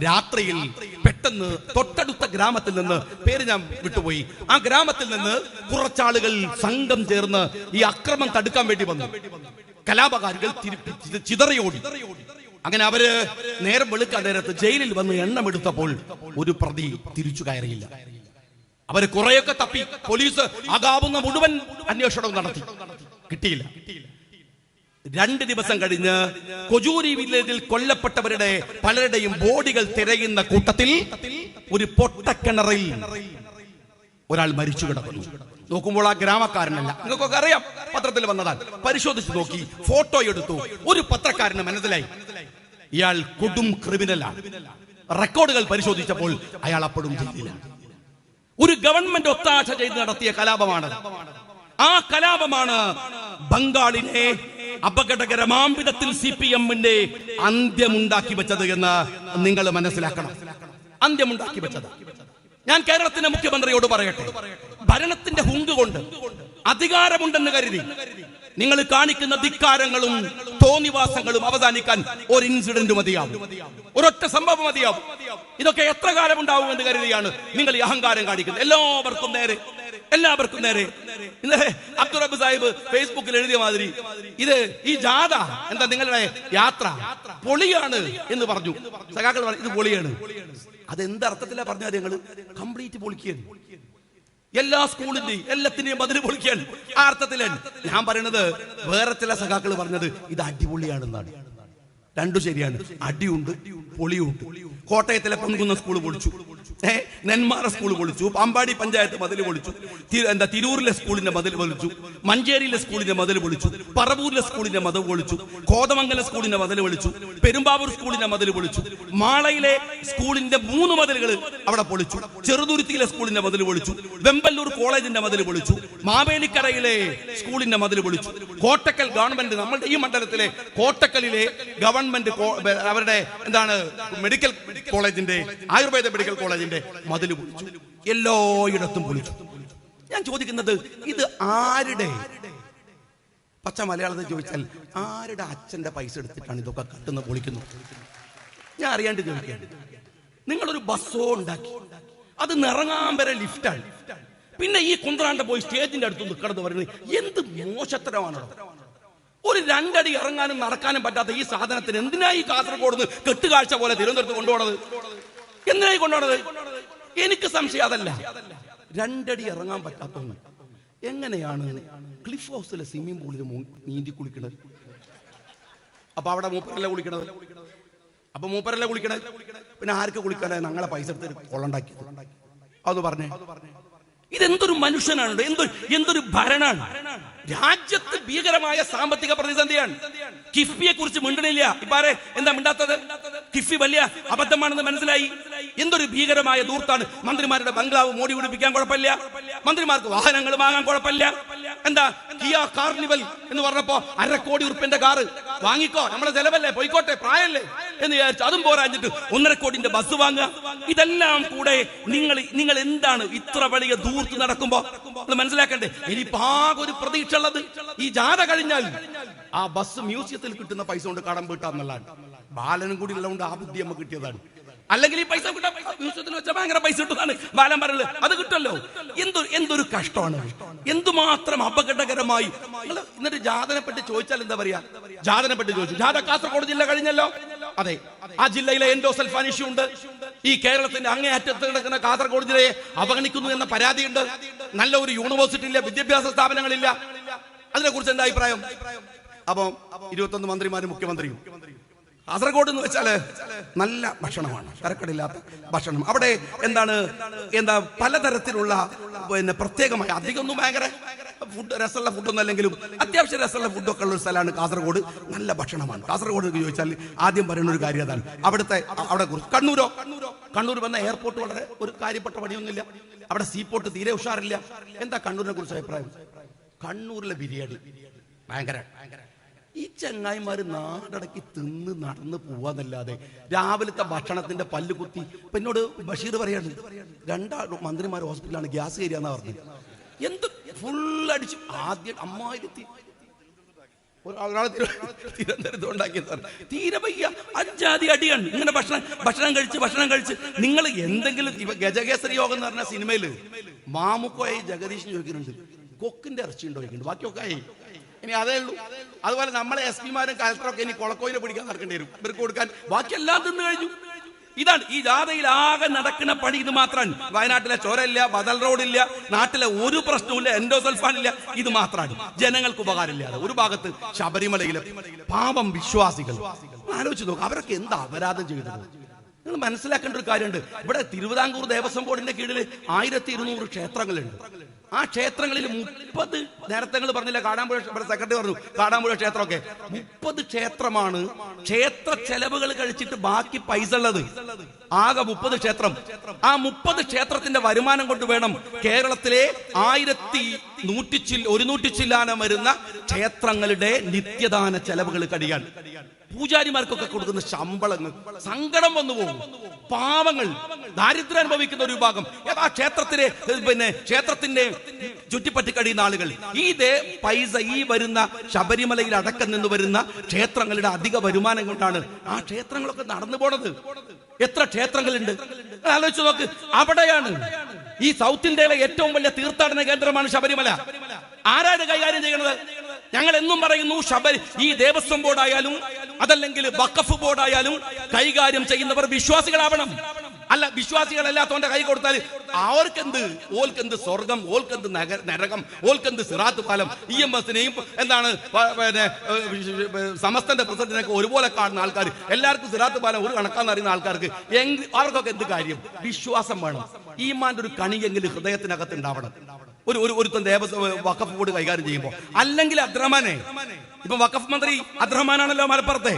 രാത്രിയിൽ പെട്ടെന്ന് തൊട്ടടുത്ത ഗ്രാമത്തിൽ നിന്ന്, പേര് ഞാൻ വിട്ടുപോയി, ആ ഗ്രാമത്തിൽ നിന്ന് കുറച്ചാളുകൾ സംഘം ചേർന്ന് ഈ അക്രമം തടുക്കാൻ വേണ്ടി വന്നു. കലാപകാരികൾ ചിതറിയോടി. അങ്ങനെ അവര് നേരം വെളുക്കാൻ നേരത്ത് ജയിലിൽ വന്ന് എണ്ണമെടുത്തപ്പോൾ ഒരു പ്രതി തിരിച്ചു കയറിയില്ല. അവര് കുറെയൊക്കെ തപ്പി, പോലീസ് ആകാവുന്ന മുഴുവൻ അന്വേഷണവും നടത്തി, കിട്ടിയില്ല. 2 ദിവസം കഴിഞ്ഞ് കൊജൂരി വില്ലേജിൽ കൊല്ലപ്പെട്ടവരുടെ പലരുടെയും ബോഡികൾ തിരയുന്ന കൂട്ടത്തിൽ ഒരു പൊട്ടക്കിണറിൽ ഒരാൾ മരിച്ചു കിടക്കുന്നു. നോക്കുമ്പോൾ ആ ഗ്രാമക്കാരനല്ല. നിങ്ങൾക്കൊക്കെ അറിയാം, പത്രത്തിൽ വന്നതാണ്. പരിശോധിച്ച് നോക്കി, ഫോട്ടോ എടുത്തു. ഒരു പത്രക്കാരന് മനസ്സിലായി ഇയാൾ കൊടും ക്രിമിനലാണ്. റെക്കോർഡുകൾ പരിശോധിച്ചപ്പോൾ അയാൾ അപ്പോഴും ജയിലിലാണ്. ഒരു ഗവൺമെന്റ് ഒത്താശ ചെയ്ത് നടത്തിയ കലാപമാണ്. ആ കലാപമാണ് ബംഗാളിനെ അപകടകരമാം വിധത്തിൽ CPM-ന്റെ അന്ത്യമുണ്ടാക്കി വെച്ചത് എന്ന് നിങ്ങൾ മനസ്സിലാക്കണം. അന്ത്യമുണ്ടാക്കി വെച്ചത്. ഞാൻ കേരളത്തിന്റെ മുഖ്യമന്ത്രിയോട് പറയട്ടെ, ഭരണത്തിന്റെ ഹുങ്ക് കൊണ്ട് അധികാരമുണ്ടെന്ന് കരുതി നിങ്ങൾ കാണിക്കുന്ന ധിക്കാരങ്ങളും തോന്നിവാസങ്ങളും അവസാനിക്കാൻ ഒരു ഇൻസിഡന്റ് മതിയാവും, ഒരൊറ്റ സംഭവം മതിയാവും. ഇതൊക്കെ എത്ര കാലം ഉണ്ടാവും എന്ന് കരുതിയാണ് നിങ്ങൾ ഈ അഹങ്കാരം കാണിക്കുന്നത്? എല്ലാവർക്കും നേരെ ഇന്നലെ അബ്ദുൾ റബ്ബ് സാഹിബ് ഫേസ്ബുക്കിൽ എഴുതിയ മാതിരി ഇത് ഈ ജാഥ എന്താ നിങ്ങളുടെ യാത്ര പൊളിയാണ് എന്ന് പറഞ്ഞു. സഖാക്കൾ പറഞ്ഞു ഇത് പൊളിയാണ്. അതെന്തർത്ഥത്തിലാ പറഞ്ഞാൽ ഞങ്ങൾ കംപ്ലീറ്റ് പൊളിക്കുകയാണ്. എല്ലാ സ്കൂളിന്റെയും എല്ലാത്തിന്റെയും മതിൽ പൊളിക്കുകയാണ്. ആ അർത്ഥത്തിലാണ് ഞാൻ പറയുന്നത്. വേറെ ചില സഖാക്കൾ പറഞ്ഞത് ഇത് അടിപൊളിയാണെന്നാണ്. രണ്ടും ശരിയാണ്. അടിയുണ്ട് പൊളിയുണ്ട്. കോട്ടയത്തിലെ പൊൻകുന്നം സ്കൂൾ പൊളിച്ചു, നെന്മാറ സ്കൂൾ പൊളിച്ചു, പാമ്പാടി പഞ്ചായത്ത് മതിൽ പൊളിച്ചു, തിരൂരിലെ സ്കൂളിന്റെ മതിൽ പൊളിച്ചു, മഞ്ചേരിയിലെ സ്കൂളിന്റെ മതിൽ പൊളിച്ചു, പറവൂരിലെ സ്കൂളിന്റെ മതിൽ പൊളിച്ചു, കോതമംഗലം സ്കൂളിന്റെ മതിൽ പൊളിച്ചു, പെരുമ്പാവൂർ സ്കൂളിന്റെ മതിൽ പൊളിച്ചു, മാളയിലെ സ്കൂളിന്റെ 3 മതിലുകൾ അവിടെ പൊളിച്ചു, ചെറുതുരുത്തിയിലെ സ്കൂളിന്റെ മതിൽ പൊളിച്ചു, വെമ്പല്ലൂർ കോളേജിന്റെ മതിൽ പൊളിച്ചു, മാവേലിക്കരയിലെ സ്കൂളിന്റെ മതിൽ പൊളിച്ചു, കോട്ടക്കൽ ഗവൺമെന്റ് നമ്മളുടെ ഈ മണ്ഡലത്തിലെ കോട്ടക്കലിലെ ഗവൺമെന്റ് അവരുടെ എന്താണ് മെഡിക്കൽ കോളേജിന്റെ ആയുർവേദ മെഡിക്കൽ കോളേജിന്റെ മതിൽ പൊളിച്ചു. എല്ലായിടത്തും പൊളിച്ചു. ഞാൻ ചോദിക്കുന്നത് ഇത് ആരുടെ, പച്ച മലയാളത്തിൽ ചോദിച്ചാൽ ആരുടെ അച്ഛന്റെ പൈസ എടുത്തിട്ടാണ് ഇതൊക്കെ കട്ടുന്ന പൊളിക്കുന്നത്? ഞാൻ അറിയാണ്ട് ചോദിക്കുകയാണ്. നിങ്ങളൊരു ബസ്സോ ഉണ്ടാക്കി, അത് നിറങ്ങാൻ വരെ ലിഫ്റ്റാണ്. പിന്നെ ഈ കുന്ത്രാണ്ട പോയി സ്റ്റേജിന്റെ അടുത്ത് കടന്ന് പറയുന്നത് എന്ത് മോശത്തരമാണോ? ഒരു 2 അടി ഇറങ്ങാനും നടക്കാനും പറ്റാത്ത ഈ സാധനത്തിന് എന്തിനായി കാസർഗോഡ് നിന്ന് കെട്ടുകാഴ്ച പോലെ തിരുവനന്തപുരത്ത് കൊണ്ടുപോണത്? എന്തിനായി കൊണ്ടുപോണത്? എനിക്ക് സംശയം അതല്ല. 2 അടി ഇറങ്ങാൻ പറ്റാത്തവന്ന് എങ്ങനെയാണ് ക്ലിഫ് ഹൗസിലെ സ്വിമ്മിംഗ് പൂളിൽ നീന്തി കുളിക്കണത്? അപ്പൊ അവിടെ മൂപ്പരല്ല കുളിക്കണത്. പിന്നെ ആർക്ക് കുളിക്കാനായി ഞങ്ങളെ പൈസ എടുത്ത് കൊള്ളണ്ടാക്കി? അത് പറഞ്ഞേ. ഇതെന്തൊരു മനുഷ്യനാണ്, എന്തൊരു ഭരണാണ്? രാജ്യത്ത് ഭീകരമായ സാമ്പത്തിക പ്രതിസന്ധിയാണ്. കിഫ്ബിയെ കുറിച്ച് മിണ്ടണില്ല. ഇപ്പാരെ എന്താ മിണ്ടാത്തത്? കിഫ്ബി വലിയ അബദ്ധമാണെന്ന് മനസ്സിലായി. എന്തൊരു ഭീകരമായ ദൂർത്താണ്. മന്ത്രിമാരുടെ ബംഗ്ലാവ് മോടി പിടിപ്പിക്കാൻ കുഴപ്പമില്ല, മന്ത്രിമാർക്ക് വാഹനങ്ങൾ വാങ്ങാൻ കുഴപ്പമില്ല. എന്താ കിയ കാർണിവൽ എന്ന് പറഞ്ഞപ്പോ 1.5 കോടി ഉറുപ്പിന്റെ കാറ് വാങ്ങിക്കോ, നമ്മളെ ചെലവല്ലേ, പോയിക്കോട്ടെ, പ്രായല്ലേ എന്ന് വിചാരിച്ചു. അതും പോരാഞ്ഞിട്ട് 1.5 കോടിന്റെ ബസ് വാങ്ങുക. ഇതെല്ലാം കൂടെ നിങ്ങൾ എന്താണ് ഇത്ര വലിയ ദൂർത്ത് നടക്കുമ്പോ മനസ്സിലാക്കണ്ടേ? ഇനിയിപ്പോ ആകെ ഒരു പ്രതീക്ഷ ഉള്ളത് ഈ ജാഥ കഴിഞ്ഞാൽ ആ ബസ് മ്യൂസിയത്തിൽ കിട്ടുന്ന പൈസ കൊണ്ട് കടം വീട്ടാന്നുള്ളതാണ്. ബാലനും കൂടി ഉള്ളതുകൊണ്ട് ആ ബുദ്ധി നമുക്ക് കിട്ടിയതാണ്. അല്ലെങ്കിൽ ഈ പൈസ കിട്ടാൻ മ്യൂസിയത്തിൽ വെച്ചാൽ ഭയങ്കര പൈസ കിട്ടുന്നതാണ് ബാലൻ പറയുന്നത്. അത് കിട്ടല്ലോ. എന്തൊരു കഷ്ടമാണ്, എന്തുമാത്രം അപകടകരമായി. എന്നിട്ട് ജാഥനെ പറ്റി ചോദിച്ചാൽ എന്താ പറയാ? ജാഥനെ പറ്റി ചോദിച്ചു. ജാഥ കാസർഗോഡ് ജില്ല കഴിഞ്ഞല്ലോ. അതെ, ആ ജില്ലയിലെ എൻഡോസൾഫാൻ ഇഷ്യൂ ഉണ്ട്. ഈ കേരളത്തിന്റെ അങ്ങേയറ്റത്ത് കിടക്കുന്ന കാസർഗോഡ് ജില്ലയെ അവഗണിക്കുന്നു എന്ന പരാതിയുണ്ട്. നല്ല ഒരു യൂണിവേഴ്സിറ്റി ഇല്ല, വിദ്യാഭ്യാസ സ്ഥാപനങ്ങളില്ല. അതിനെ കുറിച്ച് എന്താ അഭിപ്രായം? അപ്പൊ 21 മന്ത്രിമാരും മുഖ്യമന്ത്രിയും. കാസർഗോഡ് എന്ന് വെച്ചാല് നല്ല ഭക്ഷണമാണ്, തരക്കടില്ലാത്ത ഭക്ഷണം. അവിടെ എന്താ പലതരത്തിലുള്ള പ്രത്യേകമായ അധികമൊന്നും ഭയങ്കര ഫുഡ് രസമുള്ള ഫുഡൊന്നും അല്ലെങ്കിലും അത്യാവശ്യം രസമുള്ള ഫുഡൊക്കെ ഉള്ള ഒരു സ്ഥലമാണ് കാസർഗോഡ്. നല്ല ഭക്ഷണമാണ് കാസർഗോഡ് എന്ന് ചോദിച്ചാൽ ആദ്യം പറയുന്ന ഒരു കാര്യം അതാണ്. അവിടെ കുറിച്ച് കണ്ണൂർ വന്ന എയർപോർട്ട് വളരെ ഒരു കാര്യപ്പെട്ട പണിയൊന്നുമില്ല. അവിടെ സീപോർട്ട് തീരെ ഉഷാറില്ല. എന്താ കണ്ണൂരിനെ കുറിച്ച് അഭിപ്രായം? കണ്ണൂരിലെ ബിരിയാണി ഭയങ്കര. ഈ ചങ്ങായിമാര് നാടടക്കി തിന്ന് നടന്ന് പോവാന്നല്ലാതെ രാവിലത്തെ ഭക്ഷണത്തിന്റെ പല്ല് കുത്തി. ഇപ്പൊ എന്നോട് ബഷീർ പറയാണ് 2 മന്ത്രിമാർ ഹോസ്പിറ്റലാണ്, ഗ്യാസ് കയറിയാന്നാ പറഞ്ഞത്. എന്ത് ഫുള്ളടിച്ചു. ആദ്യം അമ്മായിരത്തി തിരുവനന്തപുരത്ത് ഉണ്ടാക്കിയത് തീരെ വയ്യ. 5 അടിയാണ്. ഇങ്ങനെ ഭക്ഷണം കഴിച്ച് നിങ്ങൾ എന്തെങ്കിലും ഗജകേസരി യോഗം എന്ന് പറഞ്ഞ സിനിമയില് മാമുക്കോയി ജഗദീശൻ ചോദിക്കുന്നുണ്ട്, കൊക്കിന്റെ ഇറച്ചി ഉണ്ടോ ചോദിക്കുന്നുണ്ട്. ബാക്കിയൊക്കെ ഇനി അതേ ഉള്ളൂ. അതുപോലെ നമ്മളെ SP മാരും കലക്ടറൊക്കെ ഇനി കൊളക്കോയിനെ പിടിക്കാൻ നടക്കേണ്ടി വരും ഇവർക്ക് കൊടുക്കാൻ. ബാക്കിയെല്ലാം തിന്നു കഴിഞ്ഞു. ഇതാണ് ഈ ജാഥയിൽ ആകെ നടക്കുന്ന പണി. ഇത് മാത്രമാണ്. വയനാട്ടിലെ ചോരയില്ല, ബദൽ റോഡില്ല, നാട്ടിലെ ഒരു പ്രശ്നവുമില്ല, എൻഡോസൾഫാൻ ഇല്ല. ഇത് മാത്രമാണ് ജനങ്ങൾക്ക് ഉപകാരമില്ലാതെ. ഒരു ഭാഗത്ത് ശബരിമലയിലെ പാപം വിശ്വാസികൾ. ആലോചിച്ച് നോക്കുക, അവരൊക്കെ എന്താ അപരാധം ചെയ്തത്? നിങ്ങൾ മനസ്സിലാക്കേണ്ട ഒരു കാര്യമുണ്ട്. ഇവിടെ തിരുവിതാംകൂർ ദേവസ്വം ബോർഡിന്റെ കീഴിൽ 1200 ക്ഷേത്രങ്ങളുണ്ട്. ആ ക്ഷേത്രങ്ങളിൽ 30 നേരത്തെ പറഞ്ഞില്ല, കാടാമ്പുഴ സെക്രട്ടറി പറഞ്ഞു കാടാമ്പുഴ ക്ഷേത്രമൊക്കെ 30 ക്ഷേത്രമാണ്. ക്ഷേത്ര ചെലവുകൾ കഴിച്ചിട്ട് ബാക്കി പൈസ ഉള്ളത് ആകെ 30 ക്ഷേത്രം. ആ 30 ക്ഷേത്രത്തിന്റെ വരുമാനം കൊണ്ട് വേണം കേരളത്തിലെ 1000 100 ചില്ലാനം വരുന്ന ക്ഷേത്രങ്ങളുടെ നിത്യദാന ചെലവുകൾ കഴിയാൻ പൂജാരിമാർക്കൊക്കെ കൊടുക്കുന്ന ശമ്പളങ്ങൾ സങ്കടം വന്നു പോകും. പാവങ്ങൾ, ദാരിദ്ര്യം അനുഭവിക്കുന്ന ഒരു വിഭാഗം ക്ഷേത്രത്തിന്റെ ചുറ്റിപ്പറ്റി കഴിയുന്ന ആളുകൾ പൈസ ഈ വരുന്ന ശബരിമലയിൽ അടക്കം നിന്ന് വരുന്ന ക്ഷേത്രങ്ങളുടെ അധിക വരുമാനം കൊണ്ടാണ് ആ ക്ഷേത്രങ്ങളൊക്കെ നടന്നു പോണത്. എത്ര ക്ഷേത്രങ്ങളുണ്ട് ആലോചിച്ച് നോക്ക്. അവിടെയാണ് ഈ സൗത്ത് ഇന്ത്യയിലെ ഏറ്റവും വലിയ തീർത്ഥാടന കേന്ദ്രമാണ് ശബരിമല. ആരാണ് കൈകാര്യം ചെയ്യുന്നത്? ഞങ്ങൾ എന്നും പറയുന്നു, ഈ ദേവസ്വം ബോർഡായാലും അതല്ലെങ്കിൽ വഖഫ് ബോർഡായാലും കൈകാര്യം ചെയ്യുന്നവർ വിശ്വാസികളാവണം. അല്ല, വിശ്വാസികളല്ലാത്തവന്റെ കൈ കൊടുത്താൽ ഓൽക്കെന്ത് സ്വർഗം, ഓൽക്കെന്ത് നരകം, ഓൽക്കെന്ത് സിറാത്ത് പാലം. EMSനെയും സമസ്തന്റെ പ്രസിഡന്റിനൊക്കെ ഒരുപോലെ കാണുന്ന ആൾക്കാർ, എല്ലാവർക്കും സിറാത്ത് പാലം ഒരു കണക്കാന്ന് അറിയുന്ന ആൾക്കാർക്ക് അവർക്കൊക്കെ എന്ത് കാര്യം? വിശ്വാസം വേണം. ഈമാന്റെ ഒരു കണിയെങ്കിലും ഹൃദയത്തിനകത്ത് ഉണ്ടാവണം. ഒരുത്തൻ ദേവസ്വം വഖഫ് ബോർഡ് കൈകാര്യം ചെയ്യുമ്പോൾ. അല്ലെങ്കിൽ അബ്ദുറഹ്മാനെ, ഇപ്പൊ വഖഫ് മന്ത്രി അബ്ദുറഹ്മാനാണല്ലോ മലപ്പുറത്തെ.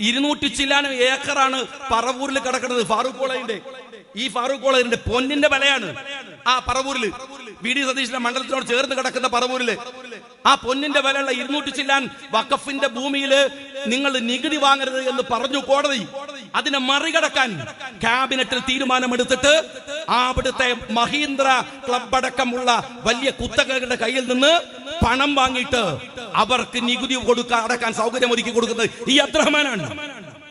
200 ചില്ലാനം ഏക്കറാണ് പറവൂരിൽ കിടക്കുന്നത്. ഫാറൂഖ് കോളേജിന്റെ ഈ ഫാറൂഖ് കോളേജിന്റെ പൊന്നിന്റെ വിലയാണ് ആ പറവൂരിൽ, VD സതീശന്റെ മണ്ഡലത്തിനോട് ചേർന്ന് കിടക്കുന്ന പറവൂരില് ആ പൊന്നിന്റെ വിലയുള്ള 200 ചില്ലാൻ വഖഫിന്റെ ഭൂമിയിൽ നിങ്ങൾ നികുതി വാങ്ങരുത് എന്ന് പറഞ്ഞു കോടതി. അതിനെ മറികടക്കാൻ ക്യാബിനറ്റിൽ തീരുമാനമെടുത്തിട്ട് അവിടുത്തെ മഹീന്ദ്ര ക്ലബ് അടക്കമുള്ള വലിയ കുത്തകകളുടെ കയ്യിൽ നിന്ന് പണം വാങ്ങിയിട്ട് അവർക്ക് നികുതി അടക്കാൻ സൗകര്യം ഒരുക്കി കൊടുക്കുന്നത് ഈ അബ്ദുറഹ്മാനാണ്.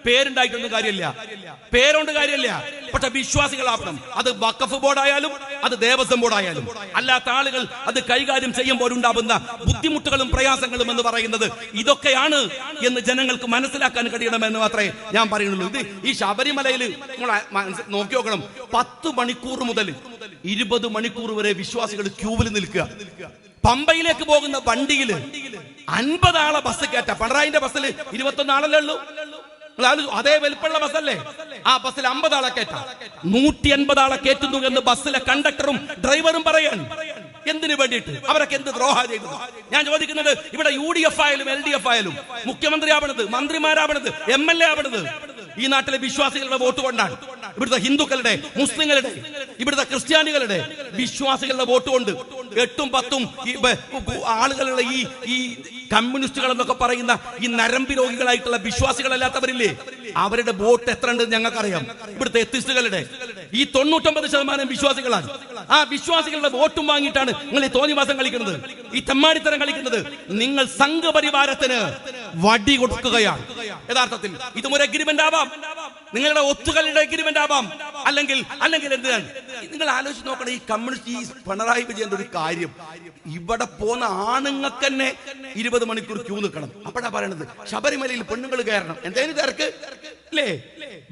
പേരുണ്ടായിട്ടൊന്നും കാര്യമില്ല, പേരുകൊണ്ട് കാര്യമില്ല. പക്ഷെ വിശ്വാസികളാവണം. അത് വഖഫ് ബോർഡായാലും അത് ദേവസ്വം ബോർഡായാലും. അല്ലാത്ത ആളുകൾ അത് കൈകാര്യം ചെയ്യുമ്പോൾ ഉണ്ടാകുന്ന ബുദ്ധിമുട്ടുകളും പ്രയാസങ്ങളും എന്ന് പറയുന്നത് ഇതൊക്കെയാണ് എന്ന് ജനങ്ങൾക്ക് മനസ്സിലാക്കാൻ കഴിയണമെന്ന് മാത്രമേ ഞാൻ പറയുന്നുള്ളൂ. ഇത് ഈ ശബരിമലയിൽ നോക്കി നോക്കണം. 10 മണിക്കൂർ മുതൽ 20 മണിക്കൂർ വരെ വിശ്വാസികൾ ക്യൂവിൽ നിൽക്കുക. പമ്പയിലേക്ക് പോകുന്ന വണ്ടിയിൽ 50 ആളെ ബസ് കയറ്റ. പിണറായിന്റെ ബസ്സിൽ 21 ആളല്ലേ ഉള്ളൂ. അതേ വലിപ്പമുള്ള ബസ്സല്ലേ? ആ ബസ്സിൽ 50 ആളെ കയറ്റ. 180 ആളെ കയറ്റുന്നു എന്ന് ബസ്സിലെ കണ്ടക്ടറും ഡ്രൈവറും പറയാൻ. എന്തിനു വേണ്ടിയിട്ട്? അവരൊക്കെ എന്ത് ദ്രോഹ ചെയ്തത്? ഞാൻ ചോദിക്കുന്നത്, ഇവിടെ UDF ആയാലും LDF ആയാലും മുഖ്യമന്ത്രി ആവണത്, മന്ത്രിമാരാവണത്, MLA ആവണത് ഈ നാട്ടിലെ വിശ്വാസികളുടെ വോട്ട് കൊണ്ടാണ്. ഇവിടുത്തെ ഹിന്ദുക്കളുടെ, മുസ്ലിങ്ങളുടെ, ഇവിടുത്തെ ക്രിസ്ത്യാനികളുടെ വിശ്വാസികളുടെ വോട്ട് കൊണ്ട് 8ഉം 10ഉം ആളുകളുടെ ഈ കമ്മ്യൂണിസ്റ്റുകൾ എന്നൊക്കെ പറയുന്ന ഈ നരമ്പി രോഗികളായിട്ടുള്ള വിശ്വാസികളല്ലാത്തവരില്ലേ, അവരുടെ വോട്ട് എത്ര ഉണ്ടെന്ന് ഞങ്ങൾക്കറിയാം. ഇവിടുത്തെ എത്തിസ്റ്റുകളുടെ ഈ 99% വിശ്വാസികളാണ്. ആ വിശ്വാസികളുടെ വോട്ടും വാങ്ങിയിട്ടാണ് നിങ്ങൾ ഈ തോന്നിവാസം കളിക്കുന്നത്, ഈ തെമ്മാടിത്തരം കളിക്കുന്നത്. നിങ്ങൾ സംഘപരിവാരത്തിന് വടി കൊടുക്കുകയാണ്. യഥാർത്ഥത്തിൽ ഇതും ഒരു അഗ്രിമെന്റ് ആവാം, നിങ്ങളുടെ ഒത്തുകളുടെ അഗ്രിമെന്റ് ആവാം. അല്ലെങ്കിൽ എന്തിനാണ്? നിങ്ങൾ ആലോചിച്ച് നോക്കണം. ഈ കമ്മ്യൂണിസ്റ്റ്, ഈ പിണറായി വിജയന്റെ ഒരു കാര്യം, ഇവിടെ പോന്ന ആണുങ്ങൾക്ക് തന്നെ 20 മണിക്കൂർ ക്യൂ നിൽക്കണം. അപ്പോഴാ പറയണത് ശബരിമലയിൽ പെണ്ണുങ്ങൾ കയറണം. എന്തേലും തിരക്ക് അല്ലേ?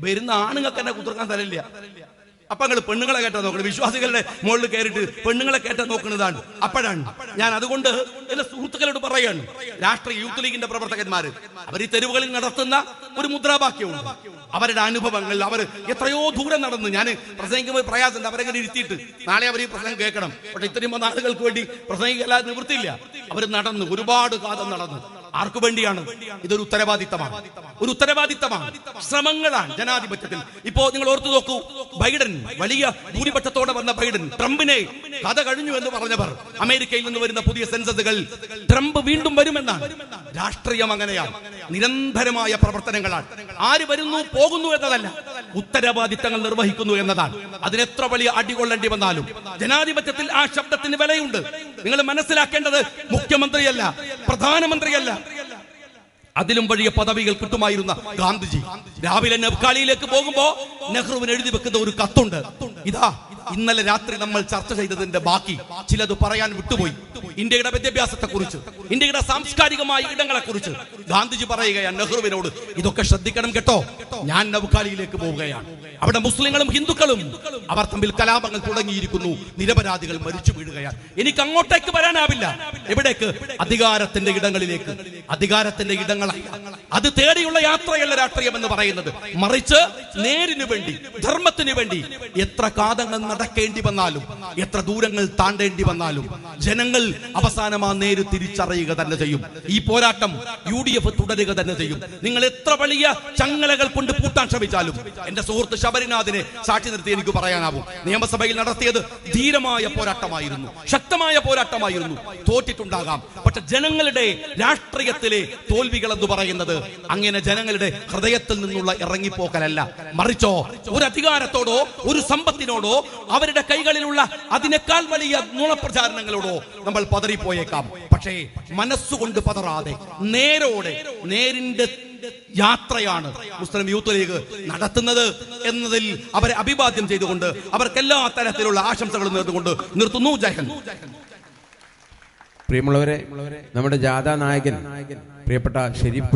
വരുന്ന ആണുങ്ങൾക്ക് തന്നെ കുതിർക്കാൻ സ്ഥലമില്ല. അപ്പൊ നിങ്ങൾ പെണ്ണുങ്ങളെ കേട്ടാ നോക്കണം. വിശ്വാസികളുടെ മുകളിൽ കയറിയിട്ട് പെണ്ണുങ്ങളെ കേട്ടാ നോക്കുന്നതാണ്. അപ്പോഴാണ് ഞാൻ അതുകൊണ്ട് എന്റെ സുഹൃത്തുക്കളോട് പറയാണ്, രാഷ്ട്രീയ യൂത്ത് ലീഗിന്റെ പ്രവർത്തകന്മാര് അവർ ഈ തെരുവുകളിൽ നടത്തുന്ന ഒരു മുദ്രാവാക്യമുണ്ട്. അവരുടെ അനുഭവങ്ങൾ, അവർ എത്രയോ ദൂരം നടന്ന്, ഞാൻ പ്രസംഗിക്കുമ്പോൾ പ്രയാസം, അവരെങ്ങനെ ഇരുത്തിയിട്ട് നാളെ അവർ ഈ പ്രസംഗം കേൾക്കണം. പക്ഷെ ഇത്രയും നാളുകൾക്ക് വേണ്ടി പ്രസംഗിക്കല്ലാതെ നിവൃത്തിയില്ല. അവർ നടന്നു, ഒരുപാട് കാലം നടന്നു. ആർക്കു വേണ്ടിയാണ്? ഇതൊരു ഉത്തരവാദിത്തമാണ്, ഒരു ഉത്തരവാദിത്തമാണ്, ശ്രമങ്ങളാണ് ജനാധിപത്യത്തിൽ. ഇപ്പോ നിങ്ങൾ ഓർത്തു നോക്കൂ, ബൈഡൻ, വലിയ ഭൂരിപക്ഷത്തോടെ വന്ന ബൈഡൻ, ട്രംപിനെ കഥ കഴിഞ്ഞു എന്ന് പറഞ്ഞവർ, അമേരിക്കയിൽ നിന്ന് വരുന്ന പുതിയ സെൻസസുകൾ ട്രംപ് വീണ്ടും വരുമെന്നാണ്. രാഷ്ട്രീയം അങ്ങനെയാണ്, നിരന്തരമായ പ്രവർത്തനങ്ങളാണ്. ആര് വരുന്നു പോകുന്നു എന്നതല്ല, ഉത്തരവാദിത്തങ്ങൾ നിർവഹിക്കുന്നു എന്നതാണ്. അതിനെത്ര വലിയ അടികൊള്ളേണ്ടി വന്നാലും ജനാധിപത്യത്തിൽ ആ ശബ്ദത്തിന് വിലയുണ്ട്. നിങ്ങൾ മനസ്സിലാക്കേണ്ടത് മുഖ്യമന്ത്രിയല്ല, പ്രധാനമന്ത്രിയല്ല, അതിലും വലിയ പദവികൾ കിട്ടുമായിരുന്ന ഗാന്ധിജി രാവിലെ നബ്കാലിയിലേക്ക് പോകുമ്പോ നെഹ്റുവിന് എഴുതി വെക്കുന്ന ഒരു കത്തുണ്ട്. ഇതാ ഇന്നലെ രാത്രി നമ്മൾ ചർച്ച ചെയ്തതിന്റെ ബാക്കി ചിലത് പറയാൻ വിട്ടുപോയി. ഇന്ത്യയുടെ വിദ്യാഭ്യാസത്തെ കുറിച്ച്, ഇന്ത്യയുടെ സാംസ്കാരികമായ ഇടങ്ങളെ കുറിച്ച് ഗാന്ധിജി പറയുകയാണ് നെഹ്റുവിനോട്, ഇതൊക്കെ ശ്രദ്ധിക്കണം കേട്ടോ, ഞാൻ നബ്കാലിയിലേക്ക് പോവുകയാണ്. അവിടെ മുസ്ലിങ്ങളും ഹിന്ദുക്കളും അവർ തമ്മിൽ കലാപങ്ങൾ തുടങ്ങിയിരിക്കുന്നു, നിരപരാധികൾ മരിച്ചു വീഴുകയാണ്. എനിക്ക് അങ്ങോട്ടേക്ക് വരാനാവില്ല. എവിടേക്ക്? അധികാരത്തിന്റെ ഇടങ്ങളിലേക്ക്. അധികാരത്തിന്റെ ഇടങ്ങളായി അത് തേടിയുള്ള യാത്രയല്ല രാഷ്ട്രീയം എന്ന് പറയുന്നത്. മറിച്ച് നേരിനു വേണ്ടി, ധർമ്മത്തിന് വേണ്ടി എത്ര കാതങ്ങൾ നടക്കേണ്ടി വന്നാലും എത്ര ദൂരങ്ങൾ താണ്ടേണ്ടി വന്നാലും ജനങ്ങൾ അവസാനം ആ നേര് തിരിച്ചറിയുക തന്നെ ചെയ്യും. ഈ പോരാട്ടം UDF തുടരുക തന്നെ ചെയ്യും. നിങ്ങൾ എത്ര വലിയ ചങ്ങലകൾ കൊണ്ട് പൂട്ടാൻ ശ്രമിച്ചാലും എന്റെ സുഹൃത്ത് ശബരിനാഥിനെ സാക്ഷി നിർത്തി എനിക്ക് പറയാനാവും. നിയമസഭയിൽ നടത്തിയത് ധീരമായ പോരാട്ടമായിരുന്നു, ശക്തമായ പോരാട്ടമായിരുന്നു. തോറ്റിട്ടുണ്ടാകാം, പക്ഷെ ജനങ്ങളുടെ രാഷ്ട്രീയത്തിലെ തോൽവികൾ എന്ന് പറയുന്നത് അങ്ങനെ ജനങ്ങളുടെ ഹൃദയത്തിൽ നിന്നുള്ള ഇറങ്ങിപ്പോക്കലല്ല. മറിച്ചോ ഒരു അധികാരത്തോടോ ഒരു സമ്പത്തിനോടോ അവരുടെ കൈകളിലുള്ള അതിനേക്കാൾ വലിയ നുണപ്രചാരണങ്ങളോടോ നമ്മൾ പതറിപ്പോയേക്കാം. പക്ഷേ മനസ്സുകൊണ്ട് പതറാതെ നേരിന്റെ യാത്രയാണ് മുസ്ലിം യൂത്ത് ലീഗ് നടത്തുന്നത് എന്നതിൽ അവരെ അഭിവാദ്യം ചെയ്തുകൊണ്ട് അവർക്കെല്ലാ തരത്തിലുള്ള ആശംസകളും നേർന്നുകൊണ്ട് നിർത്തുന്നു. ജയ് ഹിന്ദ്. പ്രിയമുള്ളവരെ, നമ്മുടെ ജാഥാ നായകൻ പ്രിയപ്പെട്ട ഷെരീഫ്